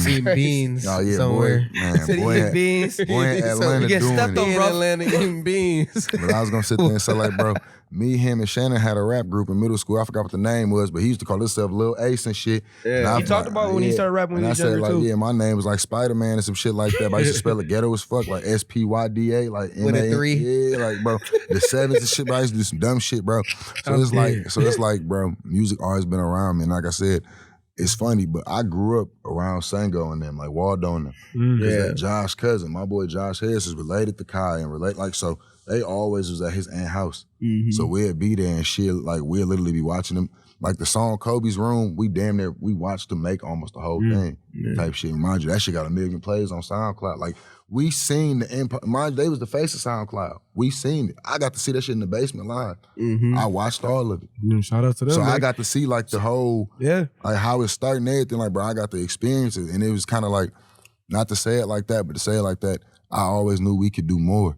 Eating beans Oh yeah, somewhere. boy, man, Said boy, eating beans. boy in Atlanta You get doing stepped it. on, In bro. Atlanta eating beans. But I was gonna sit there and say, like, bro, me, him, and Shannon had a rap group in middle school. I forgot what the name was, but he used to call himself Lil Ace and shit. Yeah. And I You talked about when he started rapping when and he I was said, younger like, too. yeah, my name was like Spider-Man and some shit like that. But I used to spell it ghetto as fuck, like SPYDA, like With a MAN. 3. Yeah, like, bro, the sevens and shit. But I used to do some dumb shit, bro. So it's like, bro, music always been around me. And like I said, it's funny, but I grew up around Sango and them, like Waldo and them. Because that Josh cousin, my boy Josh Harris, is related to Kai and like, so they always was at his aunt's house. So we'd be there and shit, like we'd literally be watching them. Like the song Kobe's Room, we damn near, we watched them make almost the whole thing type shit. Mind you, that shit got 1 million plays on SoundCloud. Like, we seen the empire. Mind you, they was the face of SoundCloud. We seen it. I got to see that shit in the basement live. I watched all of it. Shout out to them. So man. I got to see like the whole, like how it's starting and everything. Like, bro, I got to experience it. And it was kind of like, not to say it like that, but to say it like that, I always knew we could do more.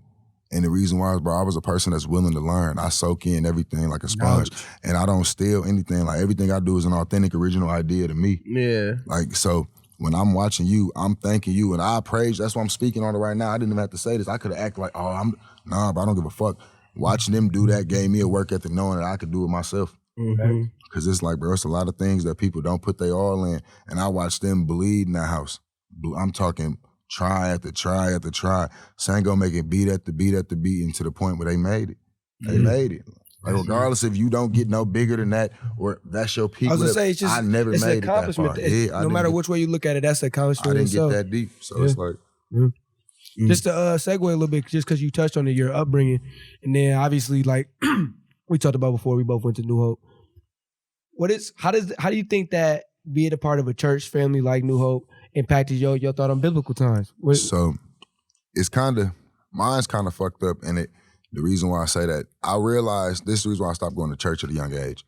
And the reason why is, bro, I was a person that's willing to learn. I soak in everything like a sponge. And I don't steal anything. Like, everything I do is an authentic, original idea to me. Yeah. Like, so when I'm watching you, I'm thanking you, and I praise. That's why I'm speaking on it right now. I didn't even have to say this. I could have acted like, nah, but I don't give a fuck. Watching them do that gave me a work ethic, knowing that I could do it myself. Because it's like, bro, it's a lot of things that people don't put their all in, and I watched them bleed in that house. I'm talking try after try after try. Sango making beat after beat after beat, and to the point where they made it. They made it. Like, regardless if you don't get no bigger than that, or that's your peak. I was gonna say, it's just I never it's made an it that accomplishment. far. It's- I no matter didn't which way you look at it, that's an I accomplishment didn't itself. get that deep, so it's like. Just to segue a little bit, just because you touched on it, your upbringing, and then obviously, like we talked about before, we both went to New Hope. How do you think that being a part of a church family like New Hope impacted your thought on biblical times? So it's mine's kind of fucked up, and the reason why I say that, I realized, this is the reason why I stopped going to church at a young age.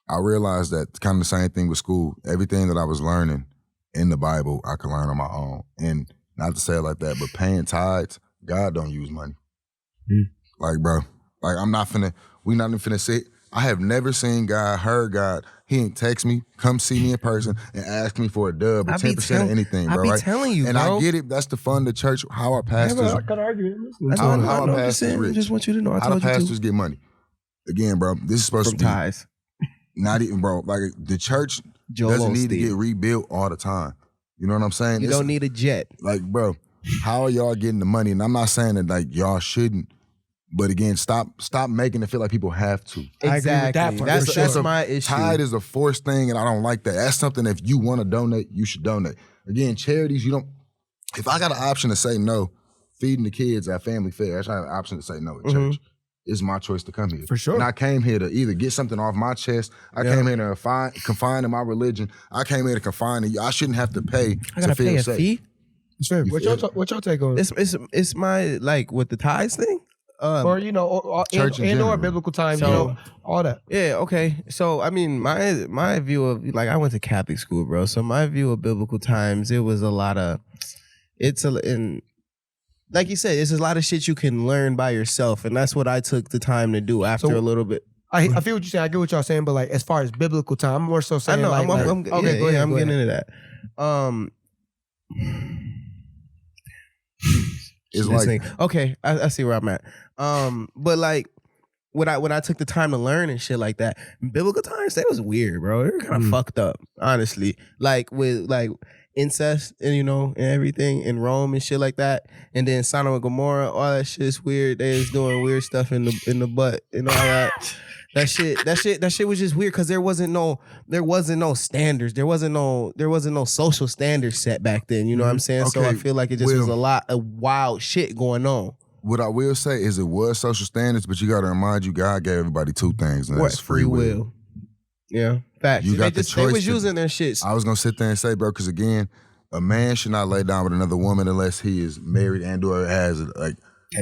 I realized that kind of the same thing with school. Everything that I was learning in the Bible, I could learn on my own. And not to say it like that, but paying tithes, God don't use money. Like, bro, like we not even finna sit. I have never seen God, heard God. He ain't text me, come see me in person, and ask me for a dub or 10% of anything, bro. I be right? telling you, and bro. I get it. That's the fun of the church. How our pastors, I could argue. how our I'm pastors rich. just want you to know. I How the told you pastors get money. Again, bro, this is supposed from to be ties. not even, bro. Like, the church Joel doesn't need to Osteen. get rebuilt all the time. You know what I'm saying? You don't need a jet. Like, bro, how are y'all getting the money? And I'm not saying that like y'all shouldn't, but again, stop making it feel like people have to. I agree with that part. That's For sure. my issue. Tithe is a forced thing, and I don't like that. That's something, if you want to donate, you should donate. Again, charities, if I got an option to say no, feeding the kids at family fair, that's not an option to say no at church. It's my choice to come here. For sure. And I came here to either get something off my chest. I came here to confine to my religion. I came here to confine to you. I shouldn't have to pay I gotta to feel pay a safe. fee. It's fair. What your take on it? It's my, like, with the ties thing. Or Church in or general. biblical times, So- all that. Yeah, okay. So, I mean, my view of, like, I went to Catholic school, bro. So my view of biblical times, it was a lot of, like you said, it's a lot of shit you can learn by yourself. And that's what I took the time to do after So- a little bit. I feel what you're saying. I get what y'all saying, but like as far as biblical time, I'm more so I saying know. like, I'm okay, yeah, go ahead. I'm go getting ahead. into that. It's This like, thing. Okay, I see where I'm at. But like when I took the time to learn and shit like that, biblical times, they was weird, bro. They were kind of fucked up, honestly. Like with like incest and and everything in Rome and shit like that. And then Sodom and Gomorrah, all that shit's weird. They was doing weird stuff in the butt and all that. That shit was just weird because there wasn't no standards. There wasn't no social standards set back then. You know what I'm saying? So Okay, I feel like it just was a lot of wild shit going on. What I will say is it was social standards, but you got to remind you, God gave everybody two things, and that's free will. Yeah, facts. You got the they choice was using their shit. I was gonna sit there and say, bro, because again, a man should not lay down with another woman unless he is married and or has like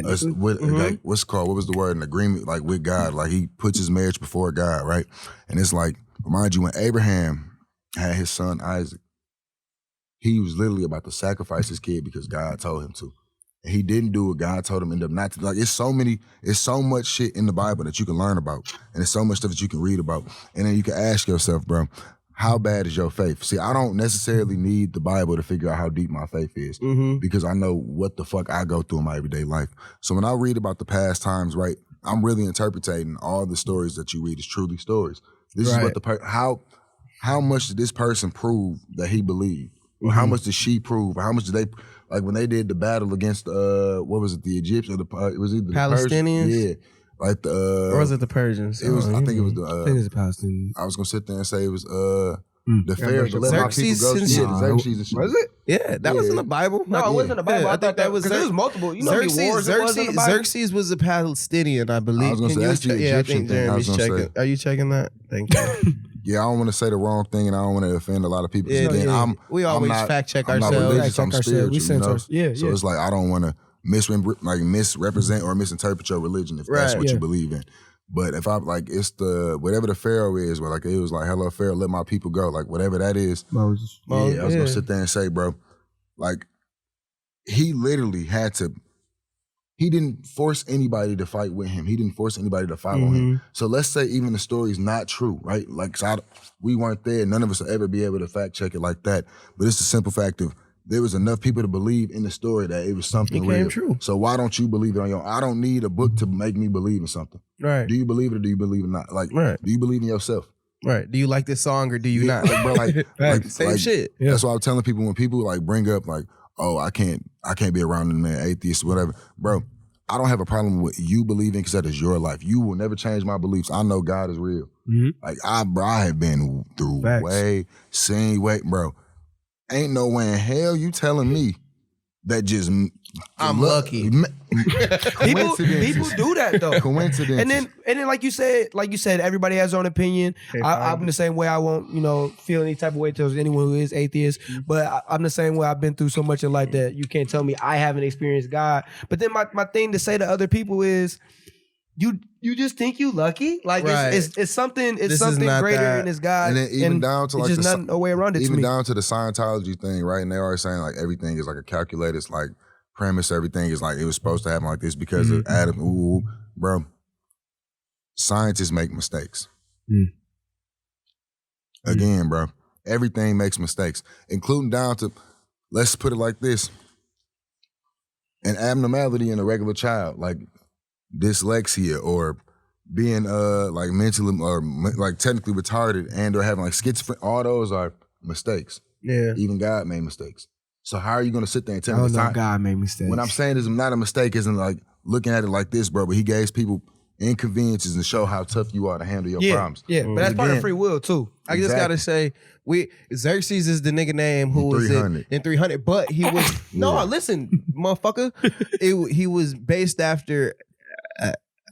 what's it called? What was the word? An agreement like with God. Like he puts his marriage before God, right? And it's like, remind you when Abraham had his son Isaac, he was literally about to sacrifice his kid because God told him to. And he didn't do what God told him, ended up not to. Like it's so much shit in the Bible that you can learn about. And there's so much stuff that you can read about. And then you can ask yourself, bro, how bad is your faith? See, I don't necessarily need the Bible to figure out how deep my faith is because I know what the fuck I go through in my everyday life. So when I read about the past times, right, I'm really interpreting all the stories that you read as truly stories. This is what how much did this person prove that he believed? Or how much did she prove? Or how much did they, like when they did the battle against, what was it, the Egyptians? Was it the Palestinians? Yeah. Like or was it the Persians? It was. I think it was the. I think it's the Palestinians. I was gonna sit there and say it was the Pharaoh to let my people go. Xerxes and shit. was it? Yeah, that was in the Bible. No, it wasn't in the Bible. I thought that was because there was multiple. You know, Xerxes was a Palestinian, I believe. I was gonna say that's the Egyptian thing. I was gonna checking. Are you checking that? Thank you. Yeah, I don't want to say the wrong thing, and I don't want to offend a lot of people. We always fact check I'm ourselves. not religious, I'm spiritual. So it's like I don't want to misrepresent or misinterpret your religion if that's what you believe in. But if I like, it's the whatever the Pharaoh is, where like it was like, "Hello, Pharaoh, let my people go." Like whatever that is. Moses. I was gonna sit there and say, bro, like he literally had to. He didn't force anybody to fight with him. He didn't force anybody to follow him. So let's say even the story's not true, right? Like we weren't there. None of us will ever be able to fact check it like that. But it's the simple fact of there was enough people to believe in the story that it was something real. True. So why don't you believe it on your own? I don't need a book to make me believe in something. Right. Do you believe it or do you believe it not? Like, do you believe in yourself? Right. Do you like this song or do you not? Like, bro, same shit. Yeah. That's why I'm telling people when people like bring up like, oh, I can't be around an atheist or whatever. Bro, I don't have a problem with you believing because that is your life. You will never change my beliefs. I know God is real. Like I have been through bro. Ain't no way in hell you telling me that just I'm lucky. People do that though. Coincidence. And then like you said, everybody has their own opinion. I'm the same way. I won't, feel any type of way towards anyone who is atheist. But I'm the same way. I've been through so much in life that you can't tell me I haven't experienced God. But then my thing to say to other people is, you just think you lucky? Like it's something greater in this God. And then even down to like just nothing no way around it. Even to me. down to the Scientology thing, right? And they are saying like everything is like a calculated, it's like premise. Everything is like it was supposed to happen like this because of Adam. Ooh, bro. Scientists make mistakes. Again, bro. Everything makes mistakes, including down to, let's put it like this, an abnormality in a regular child, like dyslexia or being like mentally or like technically retarded and or having like schizophrenia, all those are mistakes. Yeah. Even God made mistakes. So how are you going to sit there and tell me God made mistakes? What I'm saying is not a mistake isn't like looking at it like this, bro, but he gave people inconveniences and show how tough you are to handle your problems. Yeah, but that's part of free will too. I just gotta say, Xerxes is the nigga name who was in 300, but he was listen, motherfucker. He was based after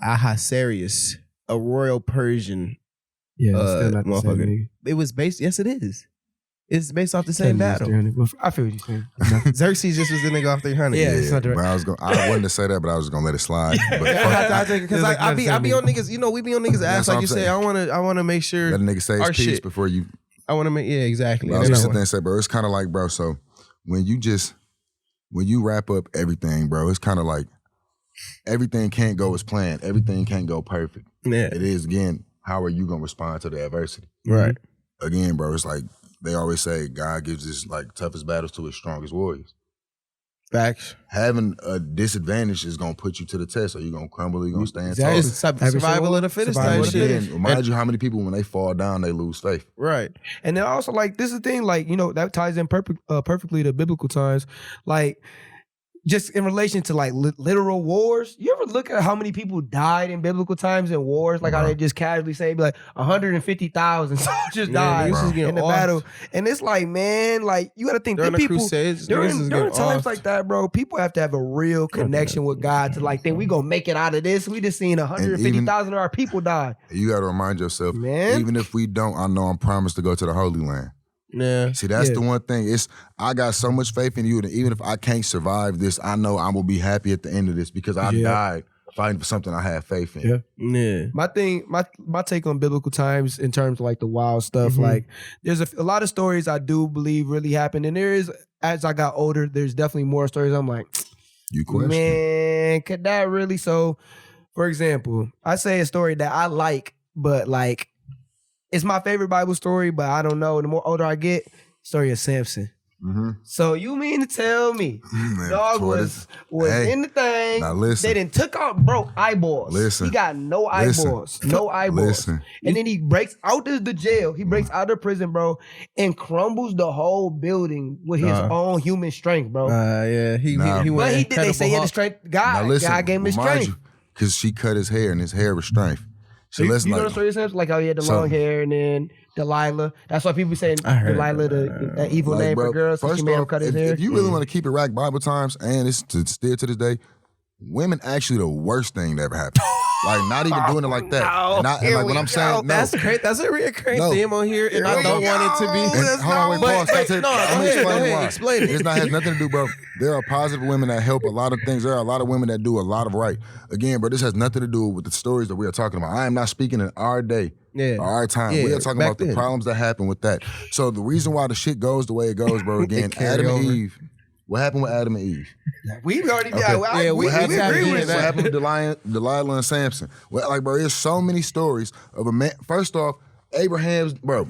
Ahasuerus, a royal Persian. Yeah, still not the same. It was based. Yes, it is. It's based off the same battle. I feel what you're saying. Xerxes just was the nigga off 300. Yeah, it's not direct. But I wanted to say that, but I was gonna let it slide. Because I be on niggas. We be on niggas' ass like you say. I want to make sure let a nigga say his piece shit. before you. I want to make exactly. I was gonna sit there and say, bro, it's kind of like, bro. So when you wrap up everything, bro, it's kind of like everything can't go as planned. Everything can't go perfect. Yeah, it is. Again, how are you gonna respond to the adversity? Right. Again, bro, it's like they always say God gives his like toughest battles to his strongest warriors. Facts. Having a disadvantage is gonna put you to the test. Or you're gonna crumble. You're gonna stand Exactly. tall. It's survival of the fittest. Survival type of the shit. Again, remind you how many people when they fall down they lose faith. Right. And then also, like, this is the thing, like, you know, that ties in perfectly to biblical times. Like, just in relation to like literal wars, you ever look at how many people died in biblical times in wars? Like how they just casually say, like 150,000 soldiers died in the battle, and it's like, man, like you got to think during the the people Crusades, during times like that, bro. People have to have a real connection with God to like think we gonna make it out of this. We just seen 150,000 of our people die. You got to remind yourself, Man. even if we don't, I know I'm promised to go to the Holy Land. Yeah. See, that's the one thing. I got so much faith in you that even if I can't survive this, I know I'm gonna be happy at the end of this because I died fighting for something I have faith in. Yeah. My take on biblical times in terms of like the wild stuff, like there's a lot of stories I do believe really happened, and there is, as I got older, there's definitely more stories I'm like, You question. man, could that really? So, for example, I say a story that I like, but like it's my favorite Bible story, but I don't know. The more older I get, story of Samson. So you mean to tell me dog was in the thing? Now listen. They done took out eyeballs. Listen. He got no eyeballs. No eyeballs. Listen. And then he breaks out of the jail. He breaks out of prison, bro, and crumbles the whole building with his own human strength, bro. Yeah. He went. But he did. They say he had the strength. Now listen, God gave him the strength. because she cut his hair and his hair was strength. So you listen, know the story of Samson? Like how he had the long hair and then Delilah. That's why people saying Delilah, that evil name for girls. So she made him cut his hair. If you really want to keep it rack Bible times, and it's still to this day, women actually the worst thing that ever happened. Like not even doing it like that. And like when I'm saying, that's great. That's a reoccurring theme on here, and I don't want it to be. Hold on, wait, pause. I'm gonna explain it. It's not has nothing to do, bro. There are positive women that help a lot of things. There are a lot of women that do a lot of right. Again, bro, this has nothing to do with the stories that we are talking about. I am not speaking in our day, our time. We are talking about the problems that happen with that. So the reason why the shit goes the way it goes, bro. Again, Adam and Eve. What happened with Adam and Eve? We already Okay. we agree with What that. happened with Delilah and Samson? Well, like, bro, there's so many stories of a man. First off, Abraham's, bro,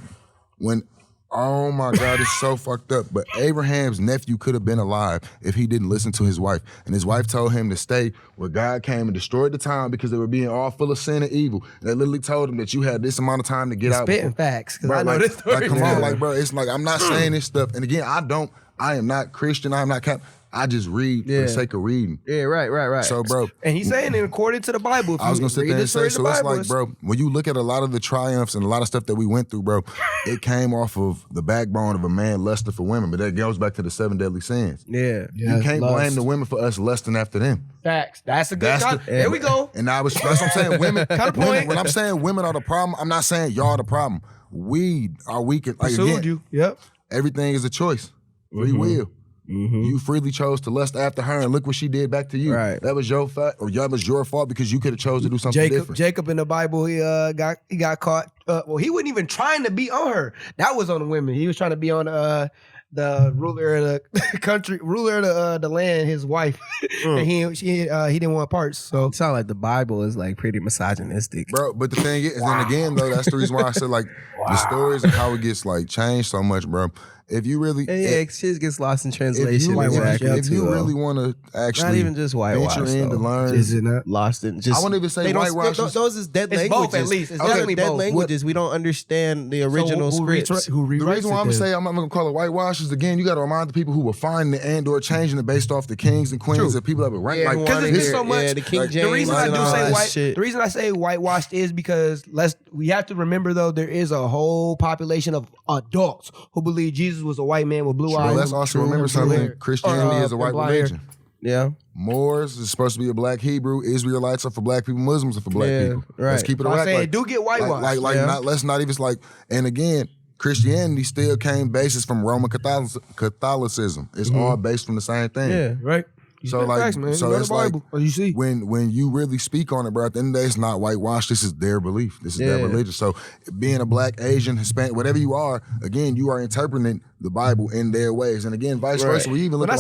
oh my God, it's so fucked up. But Abraham's nephew could have been alive if he didn't listen to his wife. And his wife told him to stay where God came and destroyed the town because they were being all full of sin and evil. And they literally told him that you had this amount of time to get out. Spitting facts, because Bro, I know this story. Like, come on, like, bro, it's like, I'm not saying this stuff. And again, I am not Christian. I am not Catholic. I just read for the sake of reading. Yeah, right. So, bro. And he's saying it according to the Bible. If I was going to sit there and say, so it's like, it's bro, when you look at a lot of the triumphs and a lot of stuff that we went through, bro, it came off of the backbone of a man lusting for women. But that goes back to the 7 deadly sins. Yeah. You can't blame the women for us lusting after them. Facts. That's a good There we go. And that's what I'm saying. Women, Counterpoint. when I'm saying women are the problem, I'm not saying y'all the problem. We are weak. Like, Pursued you. Yep. Everything is a choice. Free will. You freely chose to lust after her, and look what she did back to you. Right. That was your fault, or that was your fault because you could have chose to do something different. Jacob in the Bible, he got caught. Well, he wasn't even trying to be on her. That was on the women. He was trying to be on the ruler of the country, ruler of the land, his wife, and he didn't want parts. So It sounds like the Bible is like pretty misogynistic, Bro, but the thing is, then again, though, that's the reason why I said, like, the stories and how it gets, like, changed so much, bro. If you really... shit gets lost in translation. If you really want to actually... Not even just whitewash, venture in to learn... is it not? Lost in just... I wouldn't even say whitewash. Those is dead It's languages. both, at least. It's Those are definitely dead both. languages. We don't understand the original scripts. Who The rewrites reason why I'm going to say I'm not going to call it whitewash is, again, you got to remind the people who were finding it and or changing it based off the kings and queens and people that were ranked. because it's so much. the King like, James. The reason I and do all say that shit. the reason I say whitewashed is because we have to remember though there is a whole population of adults who believe Jesus was a white man with blue eyes. Let's also remember something. Christianity is a white religion. Yeah. Moors is supposed to be a black Hebrew. Israelites are for black people. Muslims are for blac people. Right. Let's keep it a I'm rack. saying it do get whitewashed. Let's not even like. And again, Christianity still came basis from Roman Catholicism. It's all based from the same thing. Yeah. right? So like, facts, man. so You know it's the Bible. like you see. when you really speak on it, bro. At the end of the day, it's not whitewash. This is their belief. This is their religion. So being a black, Asian, Hispanic, whatever you are, again, you are interpreting the Bible in their ways, and again, vice versa. We even look When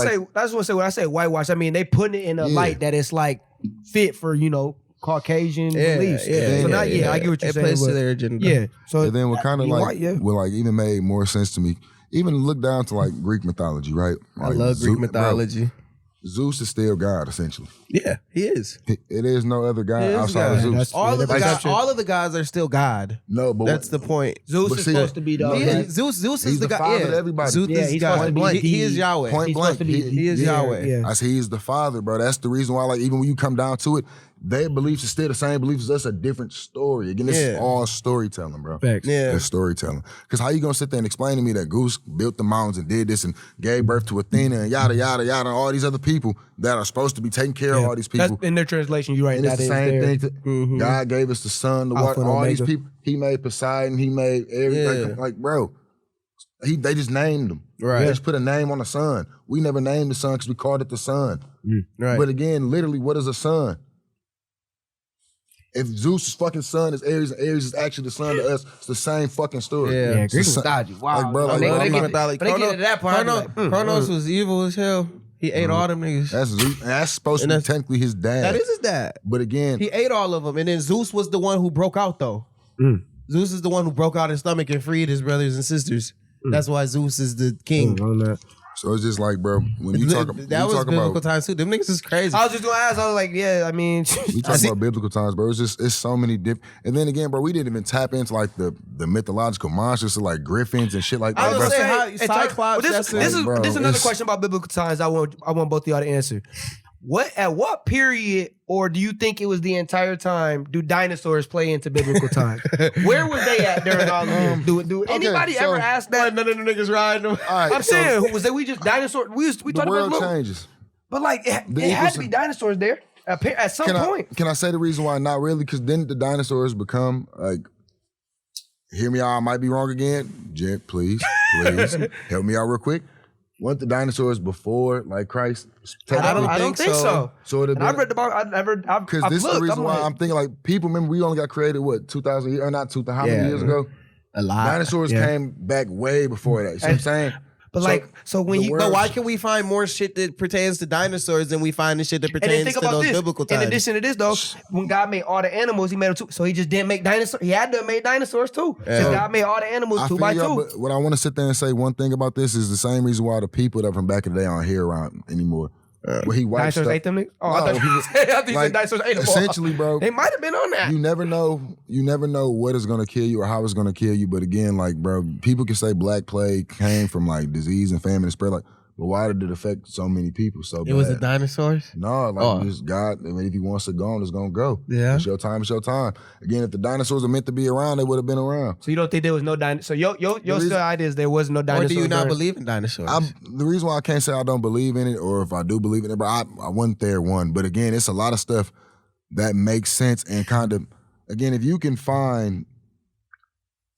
I say whitewash, I mean they putting it in a light that it's like fit for Caucasian beliefs. So now, I get what you're saying. It plays to but- their agenda. Yeah. So And then what kind of you like, white, what like even made more sense to me, even look down to like Greek mythology, right? I Like love Greek Bro, mythology. Zeus is still God, essentially. Yeah, he is. It is no other God He is outside God. of Zeus. That's- All of the Like, gods, all of the gods are still God. No, but That's the point. Zeus But is see, supposed to be the Yeah, Zeus He's is the the God. father Yeah. to everybody. Zeus Yeah, is he's God. supposed to be He is the- Yahweh. Point He's blank. supposed to be- He is Yahweh. Yeah. I say he's the father, bro. That's the reason why, like, even when you come down to it, their beliefs are still the same beliefs as us, a different story. Again, this is all storytelling, bro. Facts. Yeah. It's storytelling. Because how you gonna sit there and explain to me that Goose built the mountains and did this and gave birth to Athena and yada, yada, yada, and all these other people that are supposed to be taking care of all these people. That's in their translation. You're right. And it's that the is same there. thing. God gave us the sun, the Alpha water, and all these Omega. people. He made Poseidon. He made everything. Yeah. Like, bro, they just named them. Right. They just put a name on the sun. We never named the sun because we called it the sun. Right. But again, literally, what is a sun? If Zeus' fucking son is Ares and Ares is actually the son to us, it's the same fucking story. Yeah. Yeah, It's the Greek was sun- dodgy. Wow. Like, bro, When like, they, bro, when I'm they not- get, when they get to that part, Kronos was evil as hell. He ate all them niggas. That's Zeus. And that's supposed And to be that's- technically his dad. That is his dad. But again, He ate all of them, and then Zeus was the one who broke out, though. Zeus is the one who broke out his stomach and freed his brothers and sisters. That's why Zeus is the king. so it's just like, bro, when you talk, That was biblical about times too. Them niggas is crazy. I was just gonna ask. I was like, yeah. I mean, we talk about biblical times, bro. It's so many different. And then again, bro, we didn't even tap into like the mythological monsters, so like griffins and shit like I that, was bro. gonna say, Cyclops, Well, this that's is it. Bro, another it's- question about biblical times. I want both of y'all to answer. At what period, or do you think it was the entire time, do dinosaurs play into biblical times? Where was they at during all of this? Do anybody so- ever ask that? None of them niggas riding them. All right, I'm so saying, who was that? We just dinosaurs. We the talked world about little, changes. but like it had to ecosystem- be dinosaurs there at some point. Can I say the reason why? Not really, because then the dinosaurs become like. Hear me out. I might be wrong again. Jet, please help me out real quick. Weren't the dinosaurs before like Christ? I don't think think so. So it'd And I've been read the Bible. because I've this is the looked, reason I'm why like, I'm thinking like people remember we only got created what 2,000 years or not 2,000 how many years ago? A lot. Dinosaurs came back way before that. You see what I'm saying? But But why can we find more shit that pertains to dinosaurs than we find the shit that And then pertains think to about those this. biblical In times? addition to this, though, when God made all the animals, He made them too. So He just didn't make dinosaurs. He had to have made dinosaurs too. Because God made all the animals I 2 feel by y'all, 2. but what I want to sit there and say one thing about this is the same reason why the people that from back in the day aren't here around anymore. Where he wiped Dinosaurs stuff. ate them niggas? Oh, No, I thought he you was- said, I thought you like, said dinosaurs ate them. essentially, bro. They might have been on that. You never know what is gonna kill you or how it's gonna kill you. But again, like, bro, people can say Black Plague came from like disease and famine and spread, like, but why did it affect so many people so bad? It was the dinosaurs? No, like Oh. just God. I mean, if He wants it gone, it's gonna go. Yeah. It's your time. It's your time. Again, if the dinosaurs are meant to be around, they would have been around. So you don't think there was no dinosaurs? So your reason- still idea is there was no Or dinosaurs. do you not during- believe in dinosaurs? The reason why I can't say I don't believe in it, or if I do believe in it, but I wasn't there one. But again, it's a lot of stuff that makes sense and kind of, again, if you can find,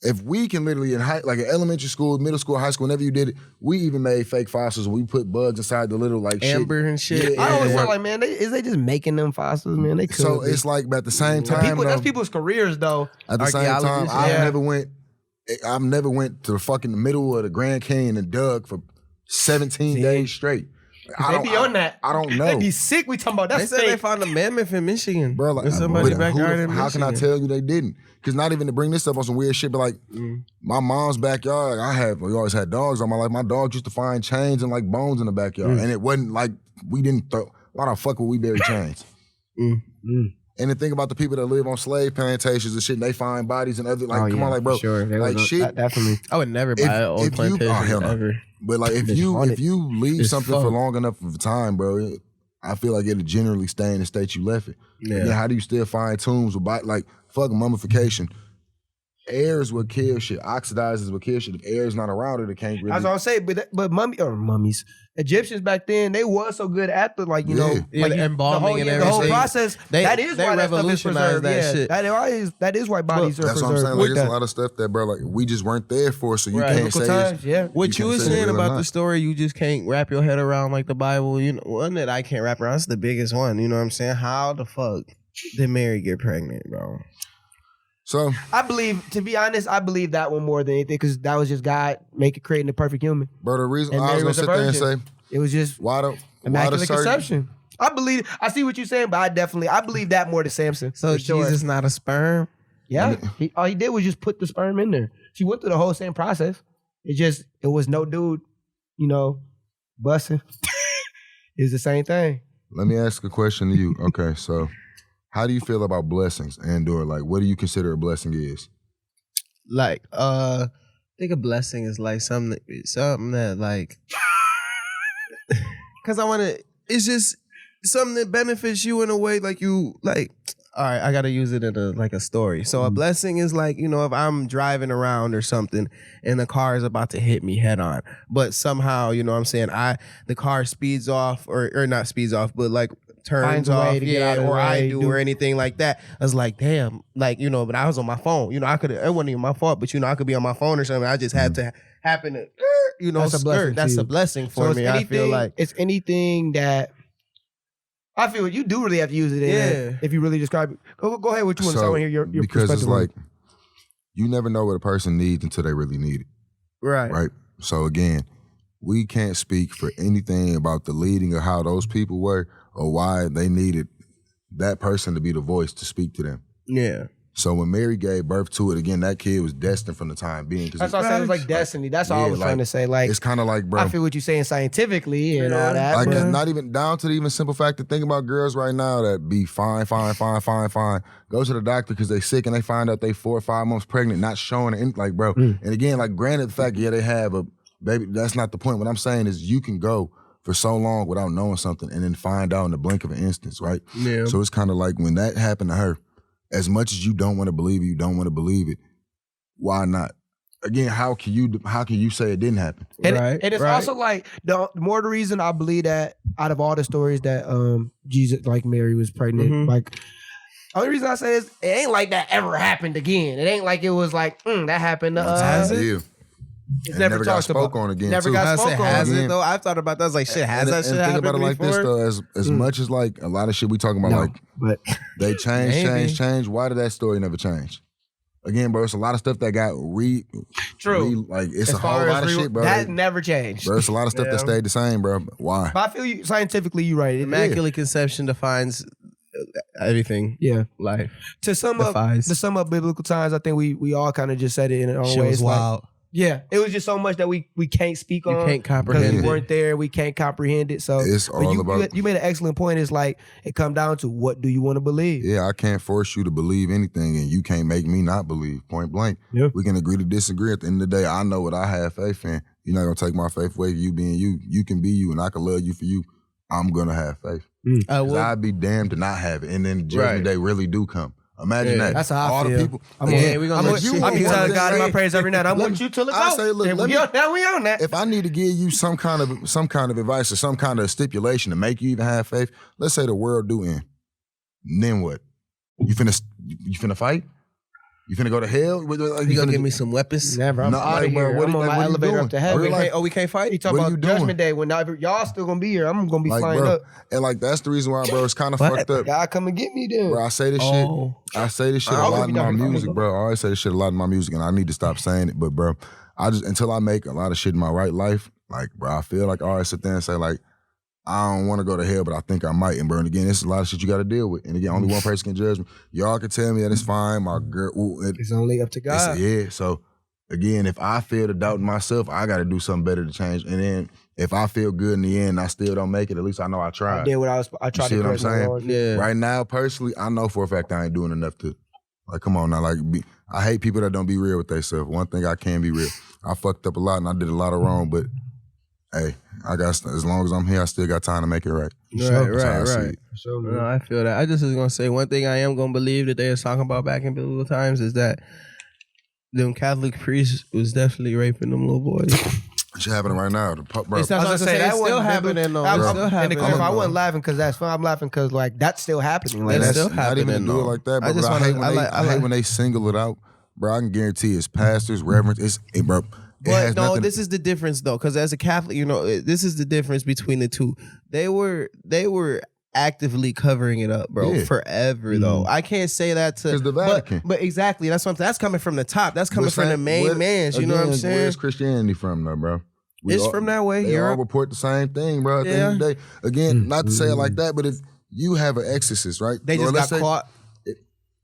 if we can literally in like in elementary school, middle school, high school, whenever you did it, we even made fake fossils. We put bugs inside the little like Amber shit. and shit. Yeah, I always yeah. felt like, man, they just making them fossils, man. They could. So be. it's like, but at the same So time, people, that's though, people's careers, though. at the same time, Archaeologists, I've yeah. never went to the fucking middle of the Grand Canyon and dug for 17 days straight. They be on that. I don't know. They be sick. We talking about They that. said they found a mammoth in Michigan. Bro, like, in somebody's but backyard in how can I Michigan. tell you they didn't? Because not even to bring this up on some weird shit, but like my mom's backyard, we always had dogs on my life. My dog used to find chains and like bones in the backyard. And it wasn't like we didn't throw, why the fuck would we bury chains? And then think about the people that live on slave plantations and shit, and they find bodies and other, like, come on, like, bro, Sure. like shit. Definitely. I would never buy an old if you, plantation hell no. ever. But like if It's haunted. you leave It's something for fucked. long enough of time, bro, I feel like it'll generally stay in the state you left it. Yeah. And then how do you still find tombs with like fucking mummification? Air is what kills shit. Oxidizes what kills shit. If air is not around it, it can't really. I was gonna say, but mummies, Egyptians back then, they was so good at the like you know, Yeah, like the embalming and the whole everything. process. They- that is they why that stuff is revolutionized preserved. that Yeah, shit. that is why bodies are That's what I'm preserved. saying. Like, with there's that. a lot of stuff that, bro, like we just weren't there for, so you Right. can't Biblical say times, it's, yeah. What you can't were say saying real or about not. the story, you just can't wrap your head around like the Bible. You know, one that I can't wrap around. It's the biggest one. You know what I'm saying? How the fuck did Mary get pregnant, bro? So I believe, to be honest, I believe that one more than anything because that was just God creating the perfect human. bro, the reason And I was Mary gonna was a sit there and virgin. say, It was just why the immaculate certain, conception. I see what you're saying, but I believe that more to Samson. So for sure. Jesus not a sperm? Yeah, all he did was just put the sperm in there. She went through the whole same process. It was no dude, busting. It's the same thing. Let me ask a question to you. Okay, so how do you feel about blessings and/or like what do you consider a blessing is? Like, I think a blessing is like something that like, because I want to. It's just something that benefits you in a way, like you like. All right, I gotta use it in a story. So a blessing is like, you know, if I'm driving around or something and the car is about to hit me head on, but somehow, you know what I'm saying, the car speeds off or not speeds off, but like turns off, or I do or anything like that. I was like, damn, like, you know, but I was on my phone. You know, it wasn't even my fault, but you know, I could be on my phone or something. I just had to happen to, you know, That's a blessing. That's a blessing for me. I feel like it's anything that. I feel you do really have to use it in if you really describe it. Go ahead, what you want to say. I want to hear your because perspective. Because it's like, you never know what a person needs until they really need it. Right. Right? So again, we can't speak for anything about the leading or how those people were or why they needed that person to be the voice to speak to them. Yeah. So when Mary gave birth to it, again, that kid was destined from the time being. That's what I said. It was like destiny. That's all I was trying to say. Like, it's kind of like, bro. I feel what you're saying scientifically and all that. Like, but not even down to the even simple fact to think about girls right now that be fine. Go to the doctor because they sick and they find out they 4 or 5 months pregnant, not showing it. Like, bro. And again, like, granted the fact, they have a baby. That's not the point. What I'm saying is you can go for so long without knowing something and then find out in the blink of an instance, right? Yeah. So it's kind of like when that happened to her, as much as you don't want to believe it, you don't want to believe it. Why not? Again, how can you say it didn't happen? And it's also like the reason I believe that out of all the stories that Jesus, like Mary was pregnant, like only reason I say is it ain't like that ever happened again. It ain't like it was like that happened to us. It's never got talked spoke about. on again. Never too. got spoke on. Has it though? I've thought about that. I was like, shit, has that shit happened think about it like this before? though, as much as like a lot of shit we talking about, but they change. Why did that story never change? Again, bro, it's a lot of stuff that got like it's as a whole lot of shit, bro. That never changed. Bro, it's a lot of stuff that stayed the same, bro. Why? But I feel you scientifically, you're right. Immaculate conception defines everything. Yeah, life. To sum up biblical times, I think we all kind of just said it in our own shit way. was it's wild. Like, yeah, it was just so much that we can't speak on. You can't comprehend because we it. weren't there. We can't comprehend it. So it's all about. You made an excellent point. It's like it come down to what do you want to believe? Yeah, I can't force you to believe anything, and you can't make me not believe. Point blank. Yeah. We can agree to disagree. At the end of the day, I know what I have faith in. You're not gonna take my faith away. You being you, you can be you, and I can love you for you. I'm gonna have faith. I'd be damned to not have it, and then the judgment day really do come. Imagine that. That's how I all feel. the people. I be telling God in my prayers every night. I want you to look out. I say, look, we on that. If I need to give you some kind of advice or some kind of stipulation to make you even have faith, let's say the world do end. Then what? You finna fight? You finna go to hell? You gonna give me some weapons? Never. I'm out of here. I'm on my elevator up to heaven. We can't fight? You talking about Judgment Day when y'all still gonna be here. I'm gonna be flying up. And like that's the reason why, bro, it's kind of fucked up. God come and get me then. Bro, I say this shit a lot in my music, bro. I always say this shit a lot in my music, and I need to stop saying it. But bro, until I make a lot of shit in my right life, like, bro, I feel like I always sit there and say, like, I don't want to go to hell, but I think I might. And bro, and again, it's a lot of shit you got to deal with. And again, only one person can judge me. Y'all can tell me that it's fine. My girl, it's only up to God. So again, if I feel the doubt in myself, I got to do something better to change. And then if I feel good in the end, I still don't make it. At least I know I tried. I did what I tried to. See what I'm saying? Yeah. Right now, personally, I know for a fact I ain't doing enough to. Like, come on now. Like, I hate people that don't be real with themselves. One thing I can be real. I fucked up a lot and I did a lot of wrong, but hey, as long as I'm here, I still got time to make it right. Right. No, I feel that. I just was gonna say one thing I am gonna believe that they was talking about back in biblical times is that them Catholic priests was definitely raping them little boys. It's happening right now. Bro. It's still happening though. If I wasn't laughing because that's fun, I'm laughing because like that's still happening. Like, that's that's still not happening. even to do it like that, bro. I hate when they single it out. Bro, I can guarantee it's pastors, reverends, bro. But no, this is the difference though, because as a Catholic, you know, this is the difference between the two. They were actively covering it up, bro, forever though. I can't say that to the Vatican. But exactly, that's coming from the top. That's coming from the main mans. You know what I'm saying? Where's Christianity from, though, bro? It's from that way. They all report the same thing, bro. At the end of the day, again, not to say it like that, but if you have an exorcist, right? They just got caught.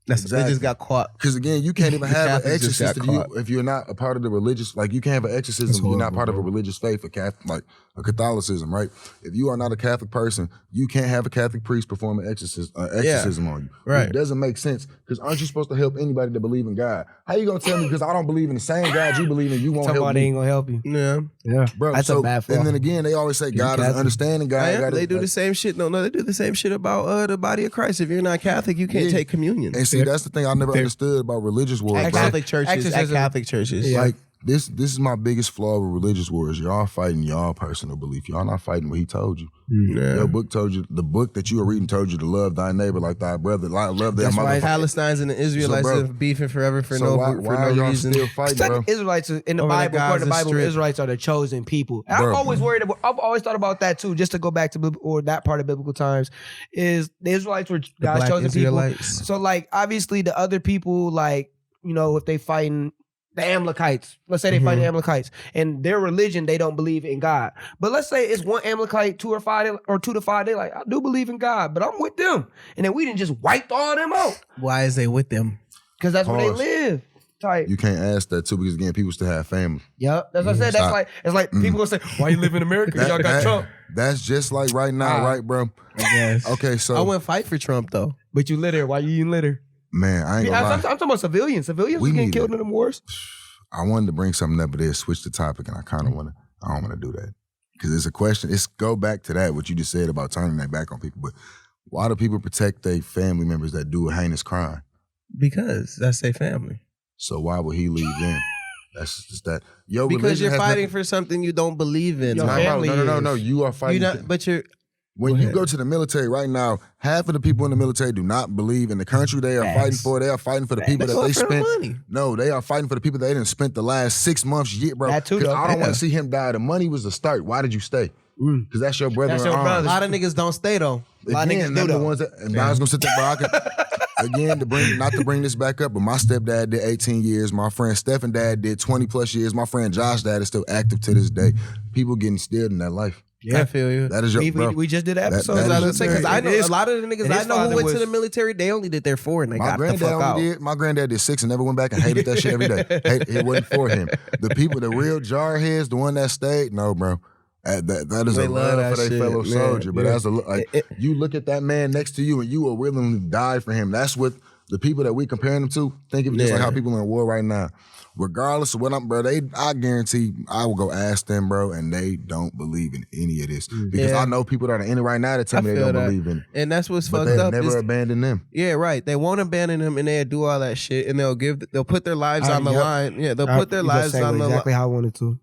They just got caught. Because again, you can't even have an Catholics just got exorcist if you're not a part of the religious. Like you can't have an exorcism if you're not part of a religious faith, like a Catholicism, right? If you are not a Catholic person, you can't have a Catholic priest perform an exorcism on you. Right. It doesn't make sense because aren't you supposed to help anybody that believe in God? How you gonna tell me because I don't believe in the same God you believe in, you won't help Somebody me? ain't gonna help you. Yeah, Bro, That's a bad flaw. And then again, they always say God is an understanding God. they do the same shit. No, they do the same shit about the body of Christ. If you're not Catholic, you can't take communion. And see, that's the thing I never understood about religious wars. At bro. Catholic churches. Like this is my biggest flaw with religious wars. Y'all fighting y'all personal belief. Y'all not fighting what he told you. Your book told you, the book that you were reading told you to love thy neighbor like thy brother. Love their mother. Palestine's and the Israelites are beefing forever for no reason. Still fighting, bro? Israelites in the Over Bible, the according to the Gaza Bible, Strip. Israelites are the chosen people. And Bro. I've always worried about, I've always thought about that too, just to go back to or that part of biblical times, is the Israelites were God's black chosen Israelites. people. So like obviously the other people, like, you know, if they fighting the Amalekites, let's say they fight the Amalekites, and their religion, they don't believe in God. But let's say it's one Amalekite, 2 to 5, they like, I do believe in God, but I'm with them. And then we didn't just wipe all them out. Why is they with them? Because that's where they Pause. live. Type. You can't ask that too because again, people still have family. Yep, that's what I said. That's Stop. like it's like people gonna say, "Why you live in America? Y'all got Trump." That's just like right now, right, bro? Yes. Okay, so I wouldn't fight for Trump though. But you litter. Why you eating litter? man, I ain't gonna lie. I'm talking about civilians. Civilians We was getting need killed it. in them wars. I wanted to bring something up, but then switch the topic, and I kind of want to. I don't want to do that because it's a question. It's go back to that what you just said about turning that back on people. But why do people protect their family members that do a heinous crime? Because that's their family. So why would he leave them? That's just that. Yo, Because religion you're has fighting nothing- for something you don't believe in. Your No, family no. is- You are fighting. But you're When you go to the military right now, half of the people in the military do not believe in the country they are fighting for. They are fighting for the people that they for the spent. money. No, they are fighting for the people they didn't spent the last 6 months, bro. That too, 'Cause though. I don't want Yeah. to see him die. The money was the start. Why did you stay? Because that's your brother. That's in your arms. brother. A lot of niggas don't stay though. A lot of Again, niggas them do the though. ones that. And I was gonna sit there, bro. Again, not to bring this back up, but my stepdad did 18 years. My friend Stephen dad did 20 plus years. My friend Josh dad is still active to this day. People getting steered in that life. I feel you. That is your bro. We just did an episode. that I is- was saying, because I know a lot of the niggas and his I know who father went to was- the military, they only did their 4 and they My got the granddad fuck out. only did. My granddad did 6 and never went back and hated that shit every day. It wasn't for him. The people, the real jarheads, the one that stayed, no, bro. That is They a love love that for their shit, fellow man. soldier. But Yeah. as you look at that man next to you and you are willing to die for him. That's what the people that we comparing them to think of it just like how people in war right now. Regardless of what I guarantee I will go ask them, bro, and they don't believe in any of this. Because Yeah. I know people that are in it right now that tell me they feel don't that. believe in it. And that's what's But fucked they'll up. never is- abandon them. yeah, right. They won't abandon them and they'll do all that shit and they'll put their lives on the yep. line. Yeah, they'll put their lives on the line. exactly how I wanted to.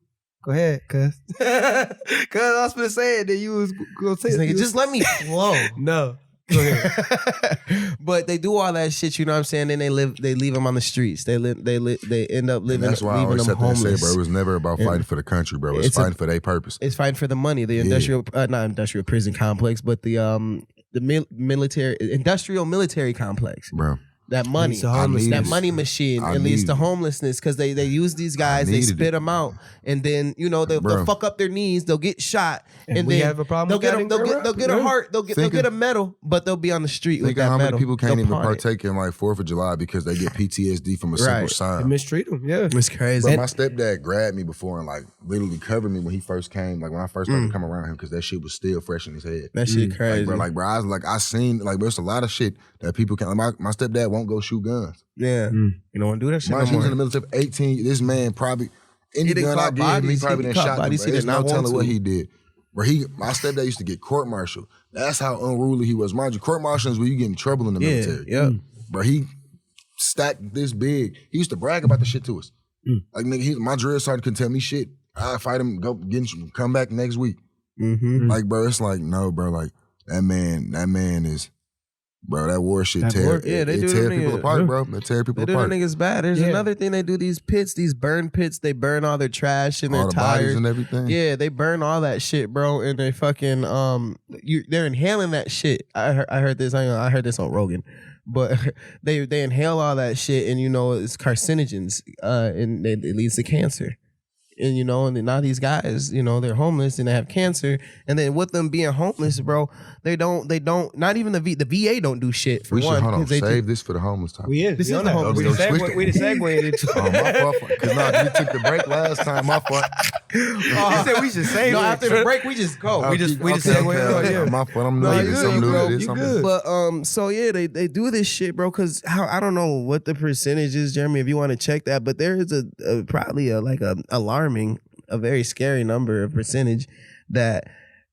Go ahead, cuz. Cuz I was gonna say it, then you was gonna say This nigga, it. just let me flow. No. Go ahead. But they do all that shit, you know what I'm saying? Then they leave them on the streets. They end up And living, that's why I leaving always them sit there and homeless. say, bro, it was never about fighting for the country, bro. It's It's a- fighting for their purpose. It's fighting for the money, the not industrial prison complex, but the military industrial military complex. Bro. That money, Leads to homelessness. that money machine, I it leads need to it. homelessness because they use these guys, they needed spit it. them out, and then they'll Bro. fuck up their knees, they'll get shot, and we then have a problem they'll with get that a, in they'll Europe. get a Yeah. heart, they'll get a medal, but they'll be on the street with Think of that how many medal. people can't They'll even pawn it. partake in like 4th of July because they get PTSD from a simple Right. sign. They mistreat them, yeah. It's crazy. Bro, my stepdad grabbed me before and like literally covered me when he first came, like when I first started to come around him because that shit was still fresh in his head. That shit crazy. Like, bro, I was like, I seen, like, there's a lot of shit that people can't, like, my stepdad won't go shoot guns. Yeah, you don't want to do that shit no Mind you, he was in the more. military for 18, this man probably, any He done gun I caught give him, he bodies. probably He done caught shot them. bodies he There's did no not want telling what to. he did. Where my stepdad used to get court-martialed. That's how unruly he was. Mind you, court-martial is where you get in trouble in the military. Yeah. Bro, he stacked this big. He used to brag about the shit to us. Like, nigga, my drill sergeant couldn't tell me shit. I fight him, come back next week. Mm-hmm. Like, bro, it's like, no, bro, like, that man is, bro, that war shit That tear, war- yeah, they it do tear them people niggas- apart, bro. They tear people They do apart. the niggas bad. There's Yeah. another thing they do. These pits, these burn pits. They burn all their trash and All their the bodies tires and everything. Yeah, they burn all that shit, bro. And they fucking they're inhaling that shit. I heard this. I heard this on Rogan, but they inhale all that shit, and it's carcinogens, and it leads to cancer. And and now these guys, they're homeless and they have cancer. And then with them being homeless, bro, they don't. Not even the VA don't do shit for We should one. hold on. 'cause they Save this for the homeless time. This is the homeless. We just segued into Oh, my fault. Because we took the break last time. My fault. You said we should save it. After the break, we just go. We just segued. Okay. My fault. I'm new No, to you this. good, I'm new bro. to this. You I'm good. But so yeah, they do this shit, bro. Because I don't know what the percentage is, Jeremy. If you want to check that, but there is probably a alarming, a very scary number of percentage that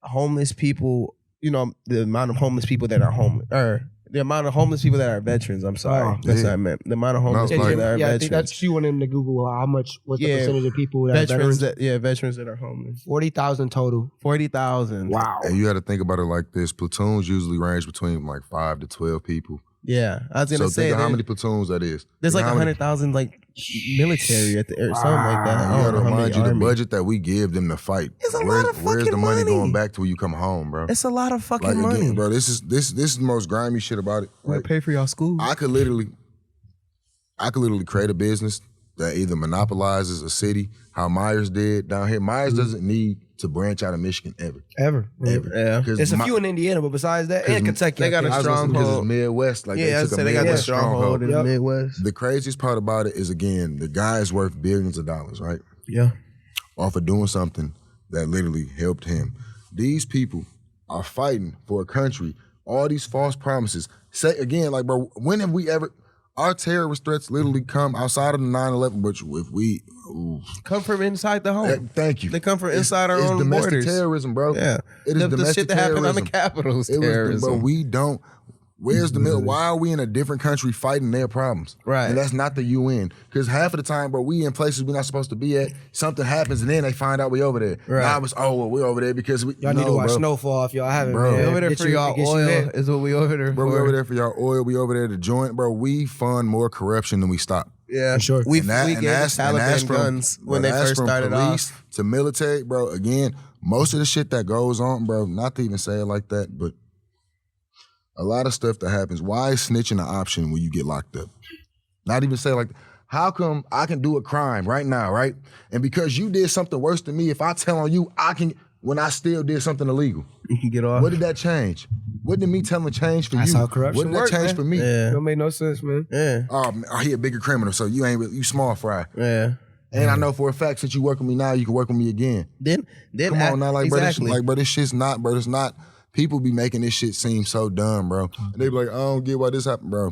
homeless people, the amount of homeless people that are homeless, or the amount of homeless people that are veterans. I'm sorry, that's what I meant. The amount of homeless people that are I veterans. think that's you want them to Google what's the percentage of people that are veterans veterans. veterans that are homeless. 40,000 total. 40,000. Wow. And you got to think about it like this. Platoons usually range between like 5 to 12 people. Yeah, I was gonna So say think of how many platoons that is. there's like Think how many- 100,000 military at the or something like that. You I don't gotta know how many remind you the army. budget that we give them to fight. It's a lot Where's of the fucking money money. going back to when you come home, bro? It's a lot of fucking Like money. again, bro, this is the most grimy shit about it. We Like, pay for y'all school. I could literally create a business that either monopolizes a city, how Myers did down here. Myers doesn't need to branch out of Michigan ever. Ever. Yeah. There's a few in Indiana, but besides that, and Kentucky. they got I a think. Because stronghold. it's Midwest. Like Yeah, I they took a said they got that Midwest stronghold in the Yep. Midwest. The craziest part about it is, again, the guy is worth billions of dollars, right? Yeah. Off of doing something that literally helped him. These people are fighting for a country. All these false promises. Say again, like, bro, when have we ever? Our terrorist threats literally come outside of the 9/11, which if we Come from inside the home. thank you. They come from inside our it's own domestic borders. terrorism, bro. Yeah. It is the domestic shit that happened on the terrorism. Capitol was It was, terrorism. but we don't. Where's the middle? Why are we in a different country fighting their problems? Right. And that's not the UN. Because half of the time, bro, we in places we're not supposed to be at. Something happens and then they find out we over there. Right. Now it's, we're over there because we. Y'all need to watch bro. Snowfall if y'all haven't, Bro. man. we over there Get for you- y'all get you oil there. is what we over there Bro, for. we over there for y'all oil. We over there to join. Bro, we fund more corruption than we stop. Yeah, For sure. We And that- we and gave the that's- and that's Taliban from- guns when bro, they that's first from started police off. to military, bro. Again, most of the shit that goes on, bro, not to even say it like that, but a lot of stuff that happens. Why is snitching an option when you get locked up? Not even say like, how come I can do a crime right now, right? And because you did something worse than me, if I tell on you, I can, when I still did something illegal. You can get off. What did that change? What did me telling change for That's you? how corruption What did that work, change man. for me? Yeah, Don't make no sense, man. yeah, Oh, man, he a bigger criminal, so you ain't really, you small fry. yeah. And I know for a fact, since you work with me now, you can work with me again. Then Come on now, like, exactly. bro, this shit's not, bro, it's not, people be making this shit seem so dumb, bro. And they be like, I don't get why this happened, bro.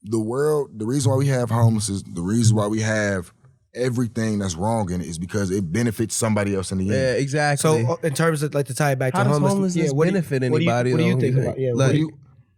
The world, the reason why we have homelessness, the reason why we have everything that's wrong in it is because it benefits somebody else in the end. yeah, exactly. So, in terms of like to tie it back How to does homelessness, homelessness what do you- benefit what do you- anybody, What do you though? think about? Yeah, Like-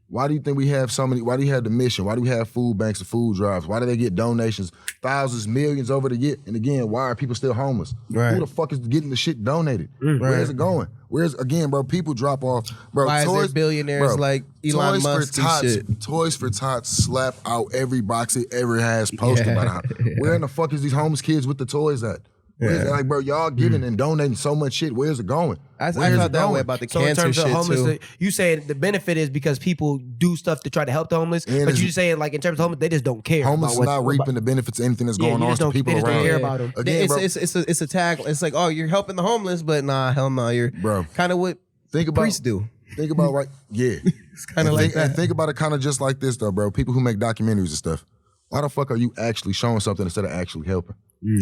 Why do you think we have so many? Why do you have the mission? Why do we have food banks and food drives? Why do they get donations, thousands, millions over the year? And again, why are people still homeless? Right. Who the fuck is getting the shit donated? Where's it going? Where's again, bro? People drop off, bro. Why is there billionaires like Elon Toys Musk for and Tots, shit? Toys for Tots slap out every box it ever has posted about how. Where in the fuck is these homeless kids with the toys at? Where's it? Like, bro, y'all giving and donating so much shit. Where's it going? I Where's felt it that going? way about the So in cancer terms of shit homelessness, too. you saying the benefit is because people do stuff to try to help the homeless, And but it's- you saying like in terms of homeless, they just don't care. Homeless is about not reaping the benefits of anything that's Yeah, going you on just to don't- people they just don't around. care about them. Again, bro, It's a tag. It's like, oh, you're helping the homeless, but nah, hell no, you're Bro. kind of what think about priests do. Think about right, yeah. It's kind of like that. And think about it kind of just like this though, bro. People who make documentaries and stuff. Why the fuck are you actually showing something instead of actually helping?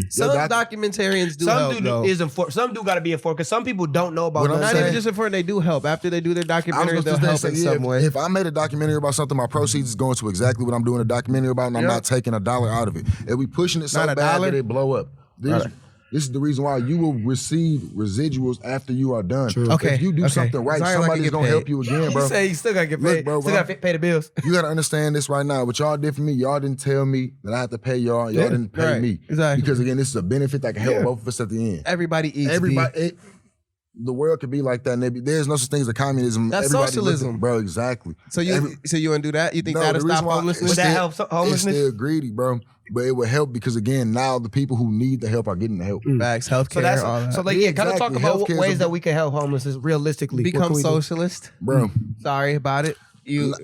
Some Your documentarians do Some help, do though. is informed. Some do got to be informed because some people don't know about. What I'm Not saying- even just important, they do help. After they do their I was documentary, gonna they'll just help say, in yeah, some way. if I made a documentary about something, my proceeds is going to exactly what I'm doing a documentary about, and I'm Yeah. not taking a dollar out of it. If we pushing it so Not a bad dollar? that it blow up. This is the reason why you will receive residuals after you are done. Okay, If you do okay. something right, Sorry, like you somebody's get gonna paid. help you again, bro. You say you still got to get Look, paid. bro, Still got to pay the bills. You gotta understand this right now. What y'all did for me, y'all didn't tell me that I had to pay y'all. Y'all didn't pay right. me. Exactly. Because again, this is a benefit that can help both of us at the end. Everybody eats. Everybody, the world could be like that. And there's no such thing as a communism. That's Everybody socialism. looking- bro. Exactly. So you want to do that? You think No, that'll the reason stop why- homelessness? Would that still- help homelessness? It's still greedy, bro. But it would help because again, now the people who need the help are getting the help. Facts, healthcare, So that's all that. so like Yeah, kind of talk exactly. about Healthcare's ways a that big- we can help homelessness realistically. What become can we do? socialist. Bro, Sorry about it.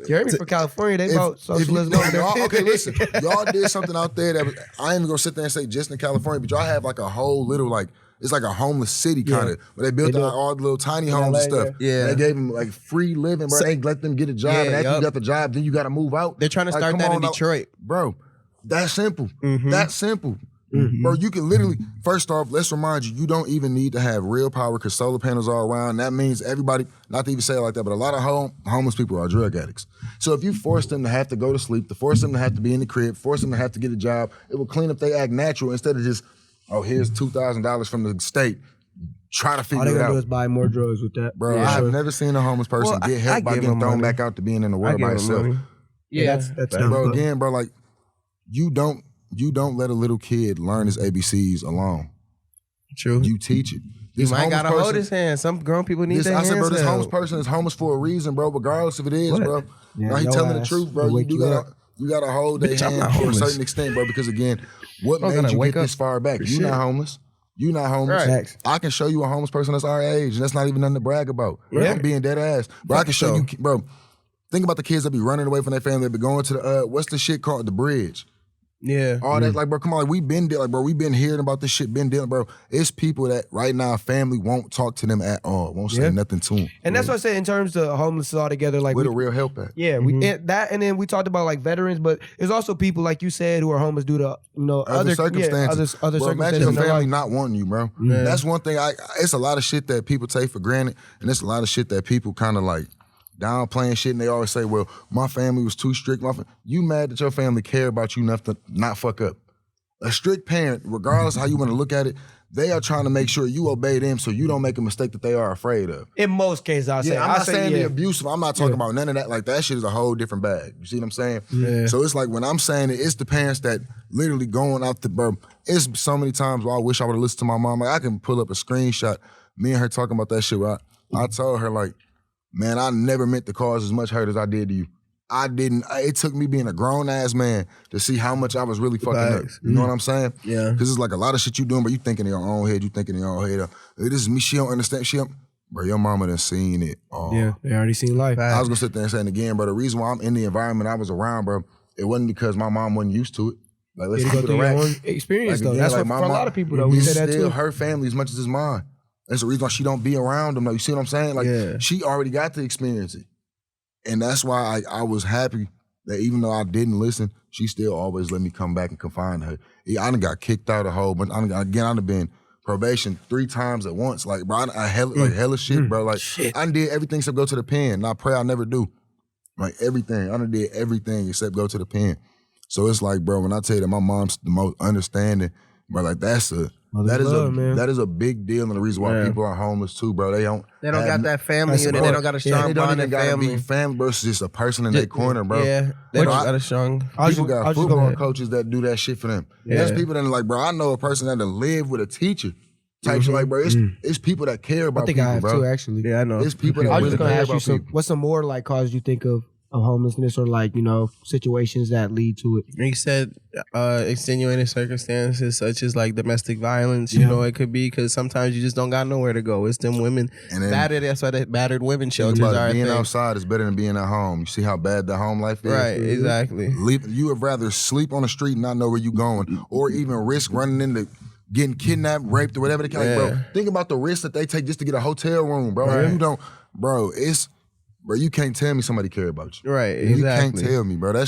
Jeremy from California, they about socialism. Okay, listen, y'all did something out there that was, I ain't even gonna sit there and say just in California, but y'all have like a whole little like, it's like a homeless city kind of, where they built out all the little tiny homes and stuff. Yeah. They gave them like free living, bro. They let them get a job, and after you got the job, then you got to move out. They're trying to start that in Detroit. Bro, that's simple. That's simple. Bro, you can literally, first off, let's remind you, you don't even need to have real power because solar panels are around. That means everybody, not to even say it like that, but a lot of homeless people are drug addicts. So if you force them to have to go to sleep, to force them to have to be in the crib, force them to have to get a job, it will clean up they act natural instead of just, oh, here's $2,000 from the state. Try to figure it out. All they gonna do is buy more drugs with that. Bro, I have never seen a homeless person get help by getting thrown back out to being in the world by itself. Yeah, that's bro, again, bro, like, you don't let a little kid learn his ABCs alone. True. You teach it. You might gotta hold his hand. Some grown people need their hands. I said, bro, this held. homeless person is homeless for a reason, bro, regardless if it is, bro. Yeah, now, he telling the truth, bro. You gotta hold their hand to a certain extent, bro, because again, what made you get this far back? You not homeless. You not homeless. Right. I can show you a homeless person that's our age, and that's not even nothing to brag about. Yeah. I'm being dead ass. Bro, I can show you, bro, think about the kids that be running away from their family, that be going to the, what's the shit called? The bridge. Yeah. All that, like, bro, come on, like, we been hearing about this shit, been dealing, bro. It's people that right now, family won't talk to them at all, won't say nothing to them. And that's what I said in terms of homelessness altogether. Like, where the real help at? Yeah, and then we talked about like veterans, but there's also people like you said who are homeless due to other circumstances. Other bro, circumstances. Imagine your family not wanting you, bro. Yeah. That's one thing. It's a lot of shit that people take for granted, and it's a lot of shit that people kind of like downplaying shit, and they always say, "Well, my family was too strict." You mad that your family care about you enough to not fuck up? A strict parent, regardless of how you want to look at it, they are trying to make sure you obey them so you don't make a mistake that they are afraid of. In most cases, I'm not saying the abusive. I'm not talking about none of that. Like, that shit is a whole different bag. You see what I'm saying? Yeah. So it's like when I'm saying it, it's the parents that literally going out the bro. It's so many times where I wish I would have listened to my mom. Like, I can pull up a screenshot, me and her talking about that shit. Where I told her, like, man, I never meant to cause as much hurt as I did to you. I didn't. It took me being a grown ass man to see how much I was really fucking up. You know what I'm saying? Yeah. Because it's like a lot of shit you doing, but you thinking in your own head. You thinking in your own head. This is me. She don't understand. Bro, your mama done seen it all. Yeah, they already seen life. I was gonna sit there and say it again, bro. The reason why I'm in the environment I was around, bro, it wasn't because my mom wasn't used to it. Like, let's keep it a rack. Experience, like, though. Again, that's like what for a lot of people, though. We say that still too. her family as much as it's mine. That's the reason why she don't be around them. Though. You see what I'm saying? Like, she already got to experience it, and that's why I was happy that even though I didn't listen, she still always let me come back and confide in her. I done got kicked out a whole bunch. I done been probation 3 times at once. Like, bro, hella shit, bro. Like, I done did everything except go to the pen. And I pray I never do. Like, everything. I done did everything except go to the pen. So it's like, bro, when I tell you that my mom's the most understanding, bro, like, that is a big deal, and the reason why people are homeless too, bro. They don't got that family unit. They don't got a strong bond in family. Be family versus just a person in their corner, bro. Yeah, they don't got a strong. People got football coaches that do that shit for them. Yeah. There's people that are like, bro, I know a person that live with a teacher type shit. Like, bro, it's people that care about people, bro. I think I have too, actually. Yeah, I know. It's people that really care about people. What's some more like cause you think of homelessness or like, situations that lead to it? You said extenuating circumstances such as like domestic violence, it could be because sometimes you just don't got nowhere to go. It's them women battered. That's why the battered women shelters are being outside is better than being at home. You see how bad the home life is? Right, exactly. You would rather sleep on the street and not know where you're going or even risk running into getting kidnapped, raped, or whatever they can. Like, bro, think about the risks that they take just to get a hotel room, bro. Right. You don't, bro, you can't tell me somebody care about you. Right, exactly. You can't tell me, bro.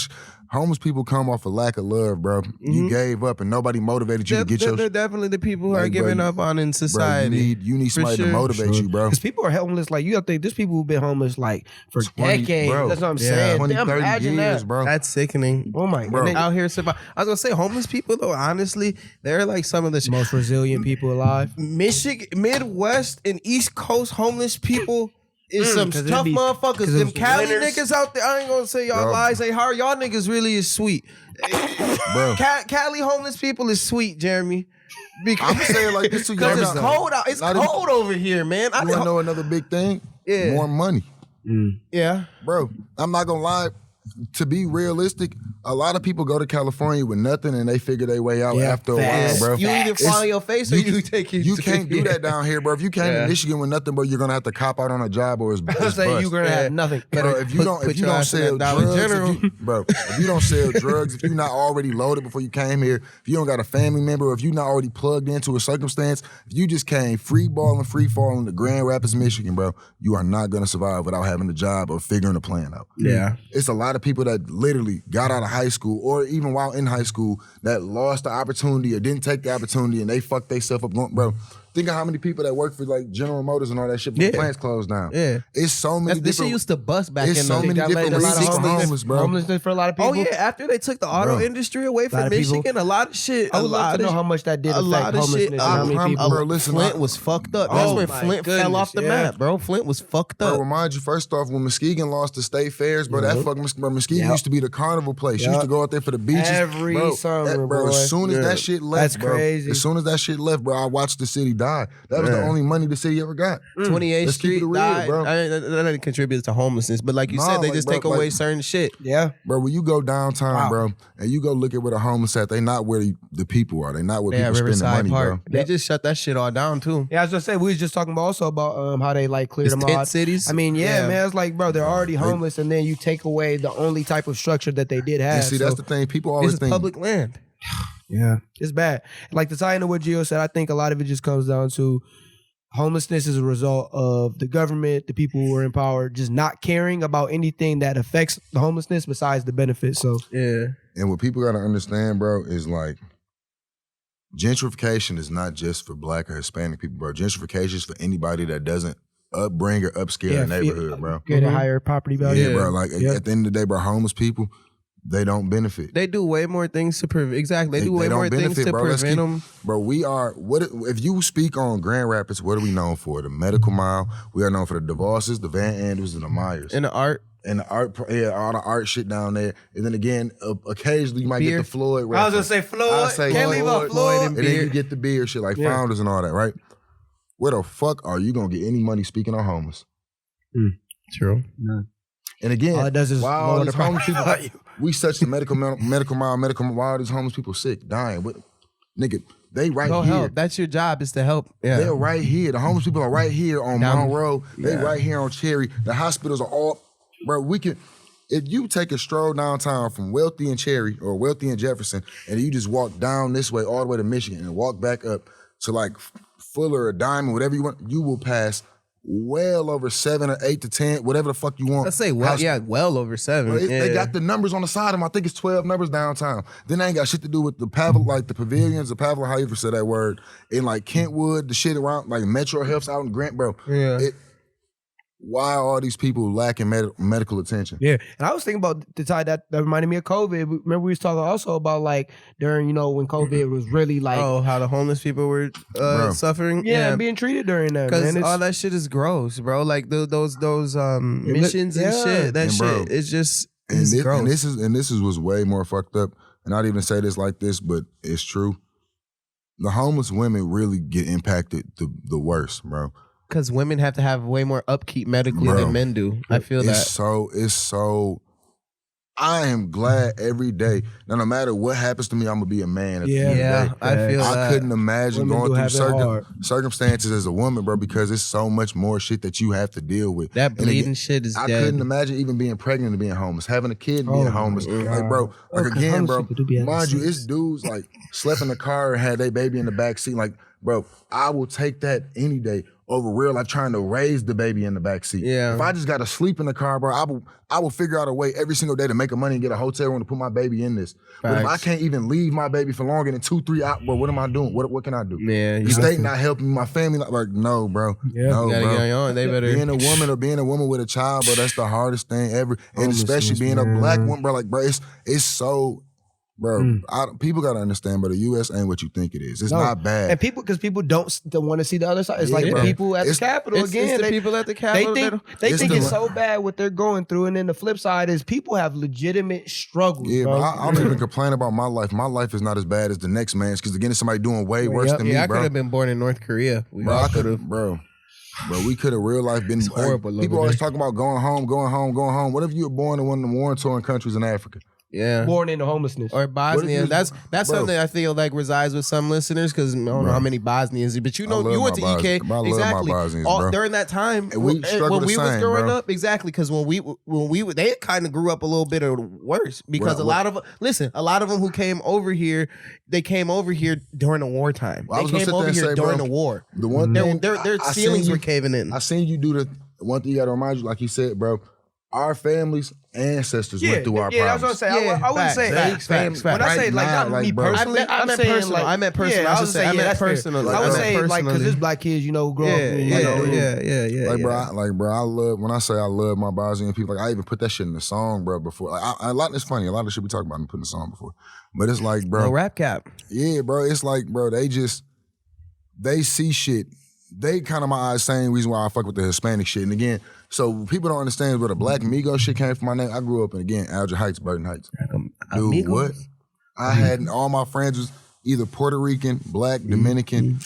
Homeless people come off a lack of love, bro. You gave up and nobody motivated you to get They're definitely the people who are giving up on in society. Bro, you need somebody to motivate you, bro. Because people are homeless. Like, you have to think, there's people who've been homeless like for decades. Bro. That's what I'm saying. 20, 30 imagine years, that. bro. That's sickening. Oh my God. Out here survive. I was gonna say homeless people though, honestly, they're like some of the most resilient people alive. Michigan, Midwest, and East Coast homeless people is some tough motherfuckers. Them Cali niggas out there, I ain't gonna say y'all lies ain't hard. Y'all niggas really is sweet. Bro. Cali homeless people is sweet, Jeremy. I'm saying like this to you. Because it's cold out. It's cold over here, man. You wanna know another big thing? Yeah. More money. Yeah. Bro, I'm not gonna lie. To be realistic, A lot of people go to California with nothing and they figure their way out after a while, bro. You either fall on your face or you take it. You can't do that down here, bro. If you came to Michigan with nothing, bro, you're gonna have to cop out on a job or it's bust. You're gonna have nothing. Bro, if you don't sell drugs, if you don't sell drugs, if you're not already loaded before you came here, if you don't got a family member, if you're not already plugged into a circumstance, if you just came free falling to Grand Rapids, Michigan, bro, you are not gonna survive without having a job or figuring a plan out. Yeah. It's a lot of people that literally got out of high school or even while in high school that lost the opportunity or didn't take the opportunity and they fucked themselves up, bro. Think of how many people that work for like General Motors and all that shit when the plants closed down. Yeah. It's so many This shit used to bust back in the so many different reasons for homeless, bro. Homelessness for a lot of people. Oh yeah, after they took the auto industry away from Michigan, a lot of shit. I would love to know how much that did affect homelessness. How many people? Bro, listen, Flint was fucked up. That's where Flint fell off the map, bro. Flint was fucked up. Bro, remind you, first off, when Muskegon lost the state fairs, bro, that fucking Muskegon used to be the carnival place. You used to go out there for the beaches. Every summer, bro. As soon as that shit left, that's crazy. As soon as that shit left, bro, I watched the city die. That was the only money the city ever got. 28th Street died. Bro. That didn't contribute to homelessness, but like you said, they just take away certain shit. Yeah, bro. When you go downtown, bro, and you go look at where the homeless at, they not where the people are. They not where people spend the money, bro. They just shut that shit all down too. Yeah, I was gonna say we was just talking about how they like cleared them tent out. cities. I mean, man, it's like, bro, they're already homeless, and then you take away the only type of structure that they did have. And see, that's the thing. People always think public land. Yeah, it's bad. Like to tie into what Geo said, I think a lot of it just comes down to homelessness is a result of the government, the people who are in power, just not caring about anything that affects the homelessness besides the benefits. So yeah. And what people gotta understand, bro, is like gentrification is not just for Black or Hispanic people, bro. Gentrification is for anybody that doesn't upbring or upscale their neighborhood, bro. Get a higher property value. Yeah, bro. Like at the end of the day, bro, homeless people, they don't benefit. They do way more things to prevent. Exactly, they do way more things to prevent them. Bro, we are if you speak on Grand Rapids, what are we known for? The Medical Mile. We are known for the DeVosses, the Van Anders, and the Myers. And the art. And the art, all the art shit down there. And then again, occasionally you might get the Floyd reference. I was gonna say Floyd. Can't leave out Floyd and then you get the beer shit like Founders and all that, right? Where the fuck are you gonna get any money speaking on homeless? True. No. And again, all it does is all these homeless people, value. we such the medical mile, why are these homeless people sick, dying? Nigga, they right Go here. help. That's your job, is to help. Yeah. They're right here. The homeless people are right here on Monroe. They right here on Cherry. The hospitals are all, bro, we can, if you take a stroll downtown from Wealthy and Cherry or Wealthy and Jefferson, and you just walk down this way all the way to Michigan and walk back up to like Fuller or Diamond, whatever you want, you will pass well over 7 or 8 to 10, whatever the fuck you want. Let's say well over 7. Bro, they got the numbers on the side of them. I think it's 12 numbers downtown. Then they ain't got shit to do with the like the pavilions, the pavilion, how you ever say that word, in like Kentwood, the shit around like Metro Health's out in Grant, bro. Yeah. Why are all these people lacking medical attention? Yeah, and I was thinking about to tie that reminded me of COVID. Remember we was talking also about like during when COVID was really like how the homeless people were suffering. And being treated during that. Because all that shit is gross, bro. Like those missions and shit. That shit is just gross. And this is what's way more fucked up. And I'd even say this like this, but it's true. The homeless women really get impacted the worst, bro. Because women have to have way more upkeep medically than men do. I feel that. It's so. I am glad every day. Now, no matter what happens to me, I'm gonna be a man. At the end of the day. I feel that. I couldn't imagine Women going through hard. circumstances as a woman, bro, because it's so much more shit that you have to deal with. That bleeding shit is I dead. couldn't imagine even being pregnant and being homeless, having a kid and being homeless. Like, bro, like again, bro, mind you, it's dudes like slept in the car and had their baby in the back seat. Like, bro, I will take that any day over real life trying to raise the baby in the back seat. Yeah. If I just got to sleep in the car, bro, I will figure out a way every single day to make money and get a hotel room to put my baby in this. But if I can't even leave my baby for longer than 2-3 hours, bro, what am I doing? What can I do? Yeah, the state not helping me, my family not, like, no, bro. Yeah. No, you gotta bro. get on. They better Being a woman with a child, bro, that's the hardest thing ever. And especially being a Black woman, bro, like, bro, it's so. Bro, people gotta understand, but the U.S. ain't what you think it is. It's not bad. And because people don't want to see the other side. It's like the people at the Capitol again. It's the people at the Capitol. They think it's so bad what they're going through, and then the flip side is people have legitimate struggles. Yeah, bro. I don't even complain about my life. My life is not as bad as the next man's, because again, it's somebody doing way worse than me, bro. I could have been born in North Korea. Bro, we could have real life been. Horrible. People always talk about going home. What if you were born in one of the war-torn countries in Africa? Yeah. born into homelessness. Or Bosnia. That's bro. something I feel like resides with some listeners because I don't know how many Bosnians, but you know, you went to my EK. Bosnians. I love my Exactly. Bosnians, bro. During that time, And we struggled when we the was same, growing bro. up, exactly, because when we they kind of grew up a little bit worse because a lot of them who came over here, they came over here during the wartime. Well, I They was gonna came sit there over and here say, during bro, the war. The one thing Their I ceilings seen were you- caving in. I seen you do the one thing you gotta remind you, like you said, bro. Our families, ancestors went through our that's problems. what I'm saying. Yeah, I wouldn't say facts. when I say Right like now, not like, me bro. personally, I meant saying, personal. like, I meant personal. Yeah, I I was was saying, saying I meant that's fair. personal. I would say like because personally. there's black kids, you know, grow up. Yeah. Like, bro, I love, when I say I love my Bosnian people, like, I even put that shit in the song, bro, before. Like, it's funny, a lot of shit we talk about, I put in the song before. But it's like, bro. No rap cap. Yeah, bro, it's like, bro, they see shit. They kind of my same reason why I fuck with the Hispanic shit. And again, so people don't understand where the Black Migo shit came from my name. I grew up in, again, Alger Heights, Burton Heights. Dude, Amigos? what? I had, all my friends was either Puerto Rican, Black, Dominican.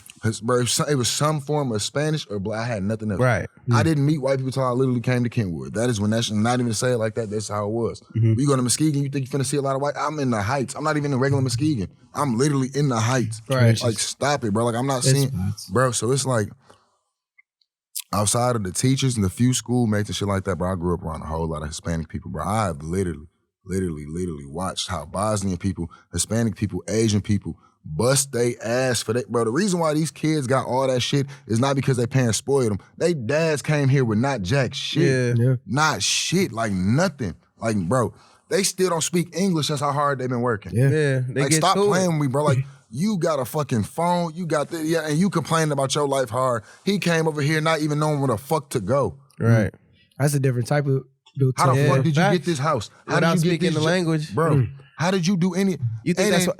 Bro, it was some form of Spanish or Black. I had nothing else. Right. I didn't meet white people until I literally came to Kentwood. That is when not even to say it like that, that's how it was. You go to Muskegon, you think you're finna see a lot of white. I'm in the Heights. I'm not even in regular Muskegon. I'm literally in the Heights. Right. Like, stop it, bro. Like, I'm not seeing, bro. So it's like, outside of the teachers and the few schoolmates and shit like that, bro, I grew up around a whole lot of Hispanic people, bro. I've literally watched how Bosnian people, Hispanic people, Asian people bust they ass for that. Bro, the reason why these kids got all that shit is not because their parents spoiled them. They dads came here with not jack shit. Yeah. Not shit, like nothing. Like, bro, they still don't speak English. That's how hard they've been working. Yeah. They Like, get stop to playing it. with me, bro. Like, you got a fucking phone, you got this, and you complaining about your life hard. He came over here not even knowing where the fuck to go. Right. That's a different type of. How the Yeah, fuck did you facts. get this house? How Without did you speaking get the this language. bro? How did you do any? You think it that's ain't-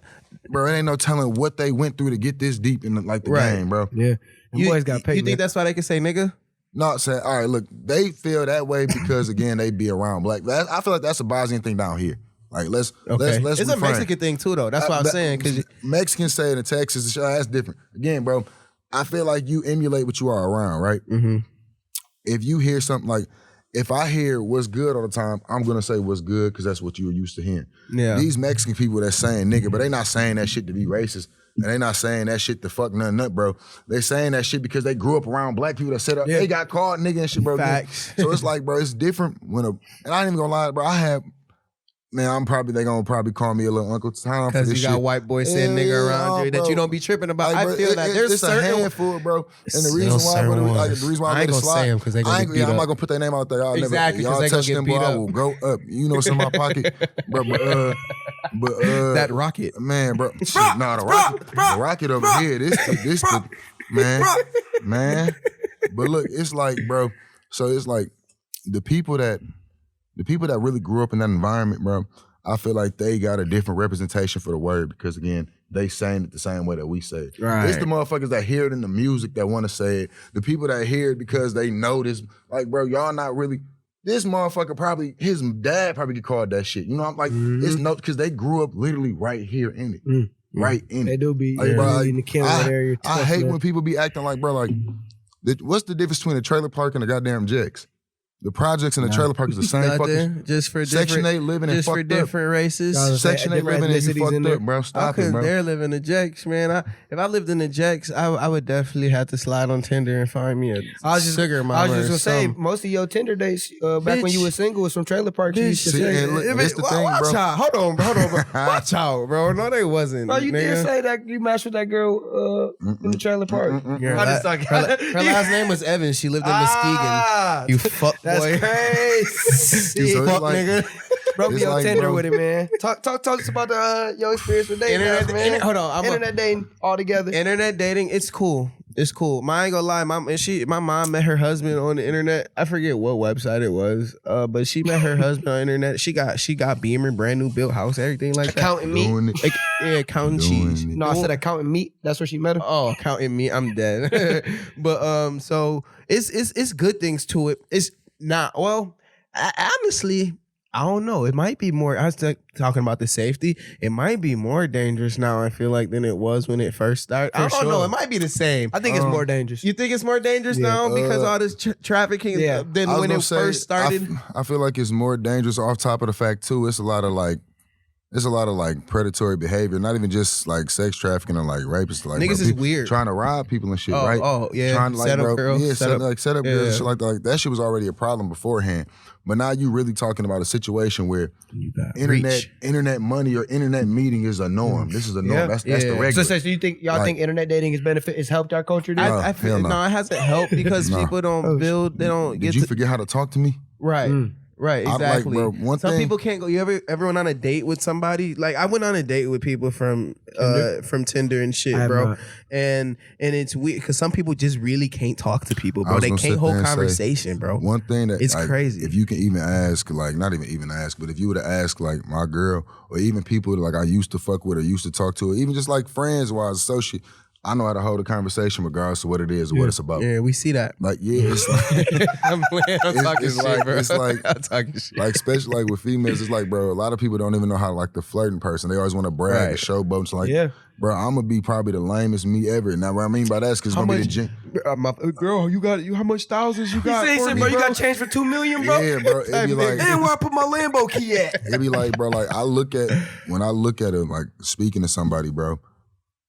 Bro, it ain't no telling what they went through to get this deep in the Right. game, bro. Yeah, the boys got paid. You think that's why they can say nigga? Not saying, all right, look, they feel that way because again they be around black. I feel like that's a Bosnian thing down here. Like let's It's a refrain. Mexican thing too, though. That's what I'm saying. Because Mexicans say it in Texas, that's different. Again, bro, I feel like you emulate what you are around, right? Mm-hmm. If you hear something like, if I hear what's good all the time, I'm gonna say what's good because that's what you're used to hearing. Yeah. These Mexican people that's saying nigga, but they not saying that shit to be racist. And they not saying that shit to fuck nothing up, bro. They saying that shit because they grew up around black people that set up, they got called nigga and shit, bro. Facts. So it's like, bro, it's different when and I ain't even gonna lie, bro, they gonna probably call me a little Uncle Tom for because this you got shit. white boys saying nigga around you that you don't be tripping about. Like, I bro, feel that there's it's a certain handful, bro. And the Still reason why, certain bro, ones. the reason why I I ain't let it gonna slide, say 'em 'cause they gonna get beat I'm up. not gonna put their name out there. Exactly, 'cause y'all they gonna touch get them, beat boy, I up. will go up. You know what's in my pocket, bro. But that rocket. man, bro. Shit, nah, the rocket over here. This man. But look, it's like, bro. So it's like the people that really grew up in that environment, bro. I feel like they got a different representation for the word because again, they saying it the same way that we say it. Right. It's the motherfuckers that hear it in the music that want to say it. The people that hear it because they know this. Like, bro, y'all not really. This motherfucker probably, his dad probably get called that shit. You know, I'm like, it's no, because they grew up literally right here in it. Right in They it. do be Like, bro, like, in the Kenwood area. I hate when people be acting like, bro, like, what's the difference between a trailer park and a goddamn Jex? The projects and the trailer park is the same fucking. Just for Section different, 8 living and just for fucked up. different races. Section 8 different living and you ethnicities fucked in there. up, bro. I Stop it, couldn't bro. dare live in the Jacks, man. If I lived in the Jacks, I would definitely have to slide on Tinder and find me a sugar mama. I was just or gonna say, something. most of your Tinder dates back when you were single was from trailer parks. You used to See, say. and look, this the thing, Watch bro. out. Hold on, bro. Watch out, bro. No, they wasn't. Bro, you did nigga. say that you matched with that girl in the trailer park. Her, I'm just talking. her last name was Evans. She lived in Muskegon. You fuck That's boy. crazy. So it's Fuck like- nigga. Broke It's your like, Tinder bro. with it, man. Talk to us about your experience with dating, Internet- apps, man. hold on, Internet dating all together. Internet dating, it's cool. It's cool. I ain't gonna lie. My mom met her husband on the internet. I forget what website it was. But she met her husband on the internet. She got Beamer, brand new built house, everything like that. Accountant meat. Doing it. Like, yeah, counting Doing cheese. it. No, I said accountant meat. That's where she met her. Oh, counting me, I'm dead. But so it's good things to it. It's not honestly. I don't know. It might be more. I was talking about the safety. It might be more dangerous now. I feel like than it was when it first started. I don't know. It might be the same. I think it's more dangerous. You think it's more dangerous now because all this trafficking than I was when gonna it say, first started? I feel like it's more dangerous off top of the fact too. It's a lot of like there's a lot of like predatory behavior, not even just like sex trafficking or like rapists. Like Niggas bro, is people weird. trying to rob people and shit, Oh, right? oh, yeah. Trying to like, Set up bro, girls. yeah, Set up- set up yeah. girls and shit like that. Like, that shit was already a problem beforehand. But now you really talking about a situation where internet money or internet meeting is a norm. This is a norm. Yeah. That's the Yeah. regular. So do you think y'all think internet dating has helped our culture? Then? I feel hell no. no, it hasn't helped because No. people don't build. They don't Did get you to forget how to talk to me? right. Right, I like, exactly. bro, one Some thing- people can't go. You ever went on a date with somebody? Like I went on a date with people from Tinder and shit, I have bro. not. And it's weird because some people just really can't talk to people, I bro. was They gonna can't sit hold there and say, conversation, bro. One thing that It's like, crazy. If you can even ask, like not even ask, but if you were to ask like my girl or even people that like I used to fuck with or used to talk to, or even just like friends or associate, I know how to hold a conversation regardless of what it is or what it's about. Yeah, we see that. Like it's like I'm playing. I'm talking it's shit, like- bro. it's like- I'm talking shit. like especially like with females, it's like, bro, a lot of people don't even know how to like the flirting person. They always want to brag and showboat. So like, Yeah. bro, I'm gonna be probably the lamest me ever. Now what I mean by that is because it's gonna be the Girl, how much thousands you got? He for said, me, bro, you got change for $2 million, bro. Yeah, bro. It'd be like And where I put my Lambo key at? it'd be like, bro, like when I look at it, like speaking to somebody, bro,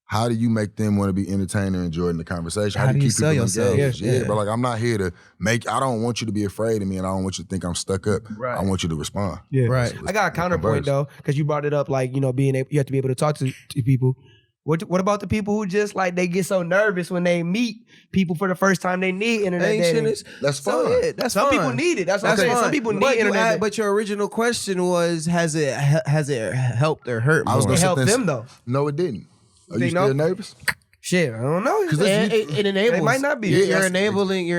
how do you make them want to be entertained and enjoying the conversation? How do you keep sell people yourself? engaged? Yeah. Yeah, but like I'm not here to I don't want you to be afraid of me and I don't want you to think I'm stuck up. Right. I want you to respond. Yeah. Right. I got a counterpoint converse. though, because you brought it up, like, you know, you have to be able to talk to people. What about the people who just like they get so nervous when they meet people for the first time? They need internet Ain't dating. shit is- That's So, fine. yeah, that's Some fine. people need it. That's what I'm saying. fine. Some people need but internet dating. But your original question was, has it helped or hurt more? I was It gonna helped sit there them and- though. No, it didn't. Are They you still know? nervous? Shit, I don't know. 'Cause it enables. It might not be. Yeah, You're that's-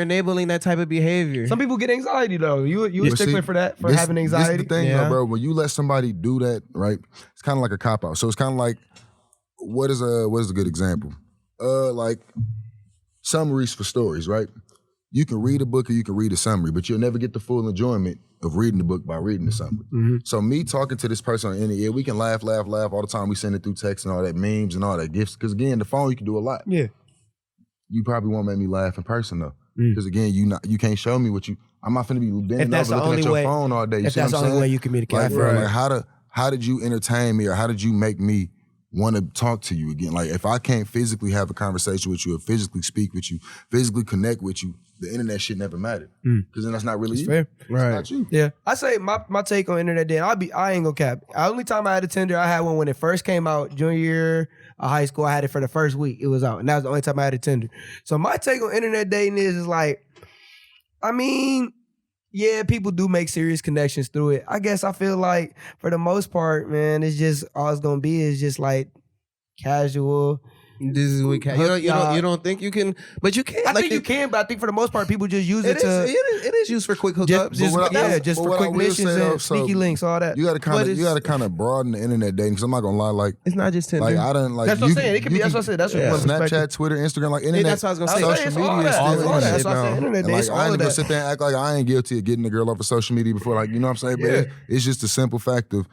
enabling that type of behavior. Some people get anxiety though. You a But stickler see, for that, for this- having This anxiety. is the thing, Yeah. though, bro. When you let somebody do that, right? It's kind of like a cop out. So it's kind of like, what is a good example? Like summaries for stories, right? You can read a book or you can read a summary, but you'll never get the full enjoyment of reading the book by reading the summary. Mm-hmm. So me talking to this person on the internet, we can laugh all the time. We send it through text and all that memes and all that gifts. Because again, the phone you can do a lot. Yeah. You probably won't make me laugh in person though. Mm. Because again, you can't show me what you. I'm not finna be If bending that's over the looking at only your way- phone all day. You If see that's what the I'm only way saying? you communicate. Like, bro, Right. like how did you entertain me or how did you make me want to talk to you again? Like if I can't physically have a conversation with you or physically speak with you, physically connect with you, the internet shit never mattered. Because then that's not really you. fair. It's not you. Yeah, I say my take on internet dating. I ain't gonna cap. The only time I had a Tinder, I had one when it first came out, junior year of high school. I had it for the first week it was out, and that was the only time I had a Tinder. So my take on internet dating is like, I mean, yeah, people do make serious connections through it. I guess I feel like for the most part, man, it's just all it's gonna be is just like casual. This is what you don't think you can, but you can. I think you can, but I think for the most part, people just use it, It to is used for quick hookups. just But what I- just but for what I quick will missions say, though, and so sneaky links, all that. You gotta But it's- kind of broaden the internet dating. Because I'm not gonna lie, like It's not just Tinder. I don't like. That's what I'm you- saying. It could be. you That's can- what I said. That's Yeah. one perspective. Snapchat, Twitter, Instagram, like internet. that's what I was gonna say. Social It's media all is that. still It's all that. internet. That's why I said now. internet And dating. like It's I all ain't of gonna that. sit there and act like I ain't guilty of getting a girl off of social media before, like, you know what I'm saying? But Yeah. it's just a simple fact of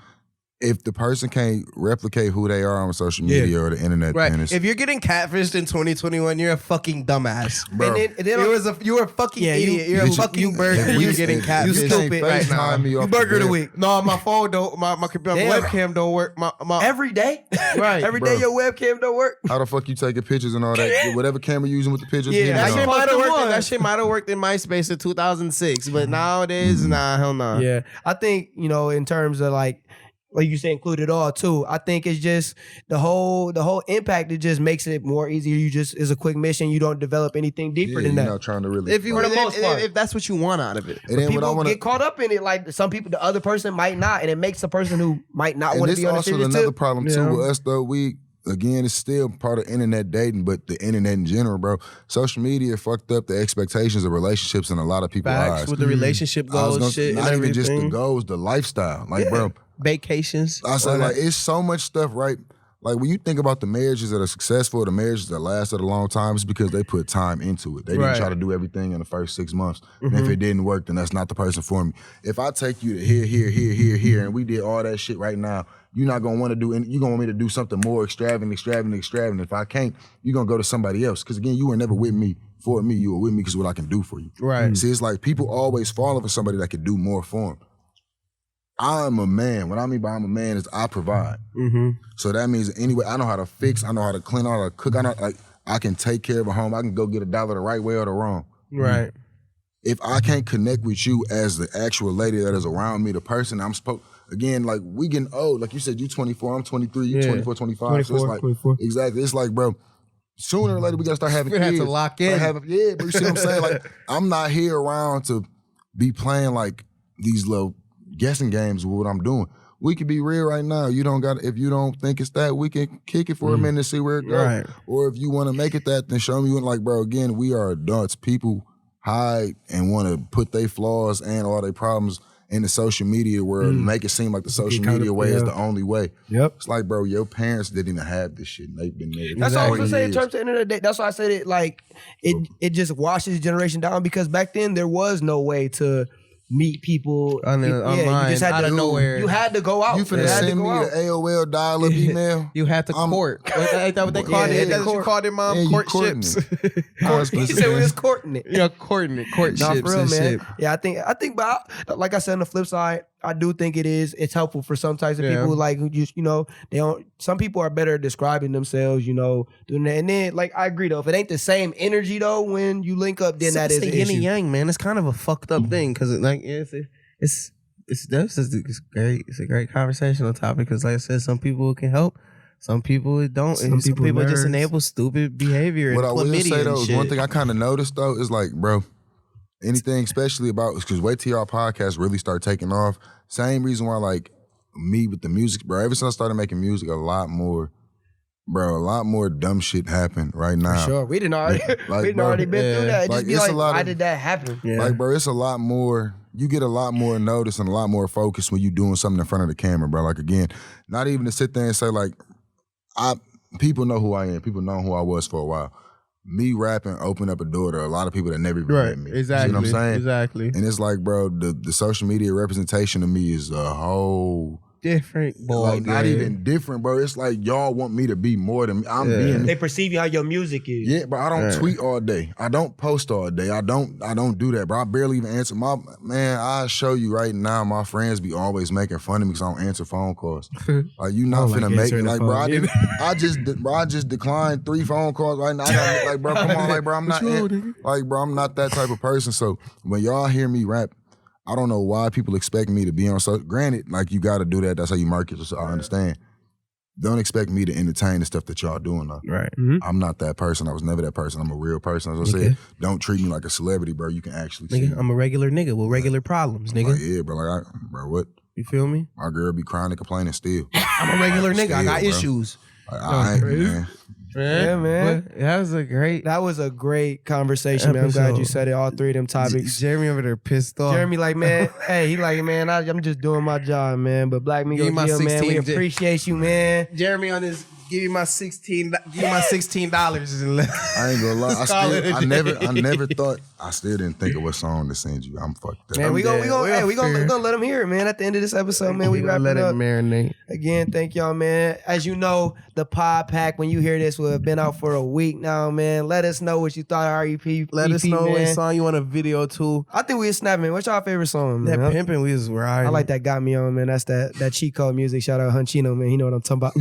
if the person can't replicate who they are on social media or the internet, Right. then it's, If you're getting catfished in 2021, you're a fucking dumbass. bro. And then You were a fucking Yeah, you- idiot. You're a Did you- fucking burger. if You're we- getting if catfished. you can't Stupid right now. FaceTime me off the burger of the bed, week. No, my phone don't. My Damn. webcam don't work. My Every day, Right, Every day bro. your webcam don't work. How the fuck you taking pictures and all that? Whatever camera you using with the pictures. Yeah, hit me that on. shit might have Post worked. one. That shit might have worked in MySpace in 2006, but nowadays, nah, hell nah. Yeah, I think in terms of like you say, include it all too. I think it's just the whole impact. It just makes it more easier. You just is a quick mission. You don't develop anything deeper Yeah, than you're that. not trying to really. If you For the if- most part. if that's what you want out of it. and then what I People want to get caught up in it. Like some people, the other person might not, and it makes the person who might not And want to this be on a also serious another tip. problem Yeah. too with us though. We again, it's still part of internet dating, but the internet in general, bro. Social media fucked up the expectations of relationships in a lot of people's Facts eyes. with the relationship I was goals, gonna- shit, not and even just the everything. goals, the lifestyle. Like, bro, Vacations. I said, like, it's so much stuff, right? Like, when you think about the marriages that are successful, the marriages that lasted a long time, it's because they put time into it. They didn't Right. try to do everything in the first 6 months. And if it didn't work, then that's not the person for me. If I take you to here, and we did all that shit right now, you're not gonna want to do, you're gonna want me to do something more extravagant. If I can't, you're gonna go to somebody else. Because again, you were never with me for me. You were with me because what I can do for you. Right. See, it's like people always falling for somebody that can do more for them. I'm a man. What I mean by I'm a man is I provide. Mm-hmm. So that means anyway, I know how to fix, I know how to clean, I know how to cook, I can take care of a home. I can go get $1 the right way or the wrong. Right. If I can't connect with you as the actual lady that is around me, the person I'm supposed, again, like we getting old. Like you said, you 24, I'm 23, you 24, 25. 24, so it's like, 24. Exactly. It's like, bro, sooner or later we gotta start having We kids. have to lock in. Yeah, but you see what I'm saying? Like, I'm not here around to be playing like these little guessing games with what I'm doing. We can be real right now. You don't got. If you don't think it's that, we can kick it for a minute and see where it goes. Right. Or if you want to make it that, then show me. Like, bro, again, we are adults. People hide and want to put their flaws and all their problems in the social media world, make it seem like the social media way is the only way. Yep. It's like, bro, your parents didn't even have this shit. And they've been there. That's all I was gonna say in 20 terms of the end of the day. That's why I said it like it just washes generation down because back then there was no way to meet people Online, you just had out to of nowhere. You had to go out. You finna had to send go me out. the AOL dial-up email? You had to court. Ain't that what they called it? That's what you called it, Mom? Yeah, you courting Courtships. He said we was courting it. Yeah, courting it. Courtships Nah, for real, and man. shit. Yeah, I think, but like I said, on the flip side, I do think it's helpful for some types of Yeah. people, like who just, they don't. Some people are better at describing themselves, doing that. And then, like, I agree though, if it ain't the same energy though when you link up, then that is a an yin and issue. yang, man. It's kind of a fucked up thing because it's great. It's a great conversational topic because, like I said, some people it can help. Some people it don't. Some And some people people just nerds. enable stupid behavior What and I will chlamydia say though and is shit. one thing I kind of noticed though is like, bro, anything especially about, because wait till our podcast really start taking off. Same reason why like me with the music, bro. Ever since I started making music, a lot more dumb shit happened right now. Sure, we didn't already, Like, we didn't bro, already been through that. It like, just be it's like, a lot why of- did that happen? Yeah. Like, bro, it's a lot more. You get a lot more notice and a lot more focus when you doing something in front of the camera, bro. Like, again, not even to sit there and say like, people know who I am. People know who I was for a while. Me rapping opened up a door to a lot of people that never even met me. Exactly. You know what I'm saying? Exactly. And it's like, bro, the social media representation of me is a whole, Different ball like, not game. even different, bro. It's like y'all want me to be more than me. I'm being me. They perceive you how your music is. Yeah, bro, I don't tweet all day. I don't post all day. I don't do that, bro. I barely even answer. I show you right now, my friends be always making fun of me because I don't answer phone calls. Like, you not finna make me. Like, bro, I just declined 3 phone calls right now. I got, like, bro, come on, like, bro, I'm not, like, bro, I'm not that type of person. So when y'all hear me rap, I don't know why people expect me to be on. So granted, like, you got to do that. That's how you market. So I understand. Don't expect me to entertain the stuff that y'all doing though. Right. I'm not that person. I was never that person. I'm a real person. As I said, don't treat me like a celebrity, bro. You can actually see. Nigga, I'm a regular nigga with regular problems, nigga. Like, yeah, bro. Like, bro, what? You feel me? My girl be crying and complaining still. I'm a regular nigga. I got Still, bro. issues. Like, I ain't, man. Yeah, man. But that was a great Conversation, man. I'm glad you episode. said it. All 3 of them topics. Jeremy over there pissed off. Jeremy, like, man, hey, he like, man, I'm just doing my job, man. But Black Give me Migo my Geo, man, we 16, appreciate you, man. Jeremy on his give you my $16 and let I ain't gonna lie. Call it a I never thought. I still didn't think of what song to send you. I'm fucked up. Man, we gonna fair. let him hear it, man. At the end of this episode, man, we wrapping let it up. marinate. Again, thank y'all, man. As you know, the pod pack, when you hear this, will have been out for a week now, man. Let us know what you thought of our EP. Let us know man. what song you want a video to. I think we was snapping. What's y'all favorite song, man? That pimping we was riding. I like that Got Me On, man. That's that cheat code music. Shout out Hunchino, man. He know what I'm talking about.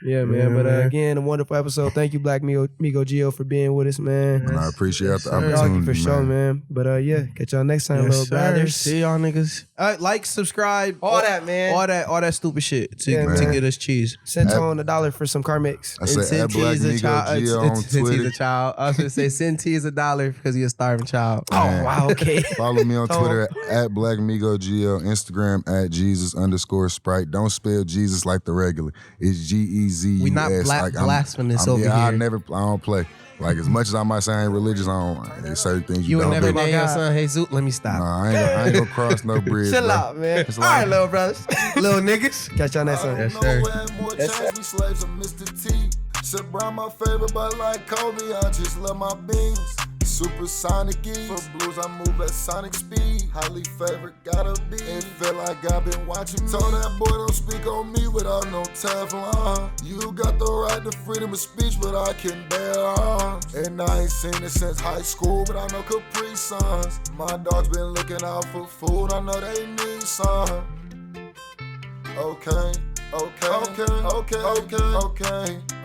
Yeah, man. But man. again, a wonderful episode. Thank you, Black Migo Geo, for being with us, man. And I appreciate the sir. opportunity, Thank you for sure, man. But yeah, catch y'all next time, little brothers. See y'all niggas. Like, subscribe, All that, man. all that stupid shit to Yeah, to man. get us cheese. Send Tone $1 for some car mix. I said at Black Migo Geo on Since he's Twitter. a child. I was gonna say send T is $1 because he's a starving child. Oh, wow, okay. Follow me on Twitter at Black Migo Geo, Instagram at Jesus_Sprite. Don't spell Jesus like the regular. It's GEZUS. We not blasphemous over yeah, I here. don't play. Like, as much as I might say I ain't religious, I don't. There's certain things You you would don't never do. name your God. son Jesus. Let me stop. Nah, I ain't gonna cross no bridge. Chill bro. out, man. It's All right, like- little brothers. Little niggas. Catch y'all next time. Yes, sir. More change, we slaves of Mr. T. Said Brown my favorite, but like Kobe, I just love my beans. Supersonic E. For blues, I move at sonic speed. Highly favorite, gotta be. It feel like I've been watching me. Told that boy don't speak on me without no Teflon. You got the right to freedom of speech, but I can bear arms. And I ain't seen it since high school, but I know Capri Suns. My dog's been looking out for food, I know they need some. Okay, okay, okay,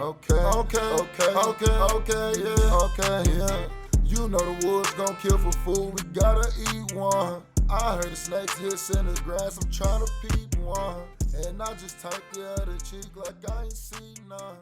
okay, okay, yeah, okay, yeah. You know the woods gon' kill for food, we gotta eat one. I heard the snakes hiss in the grass, I'm tryna peep one. And I just typed the other cheek like I ain't seen none.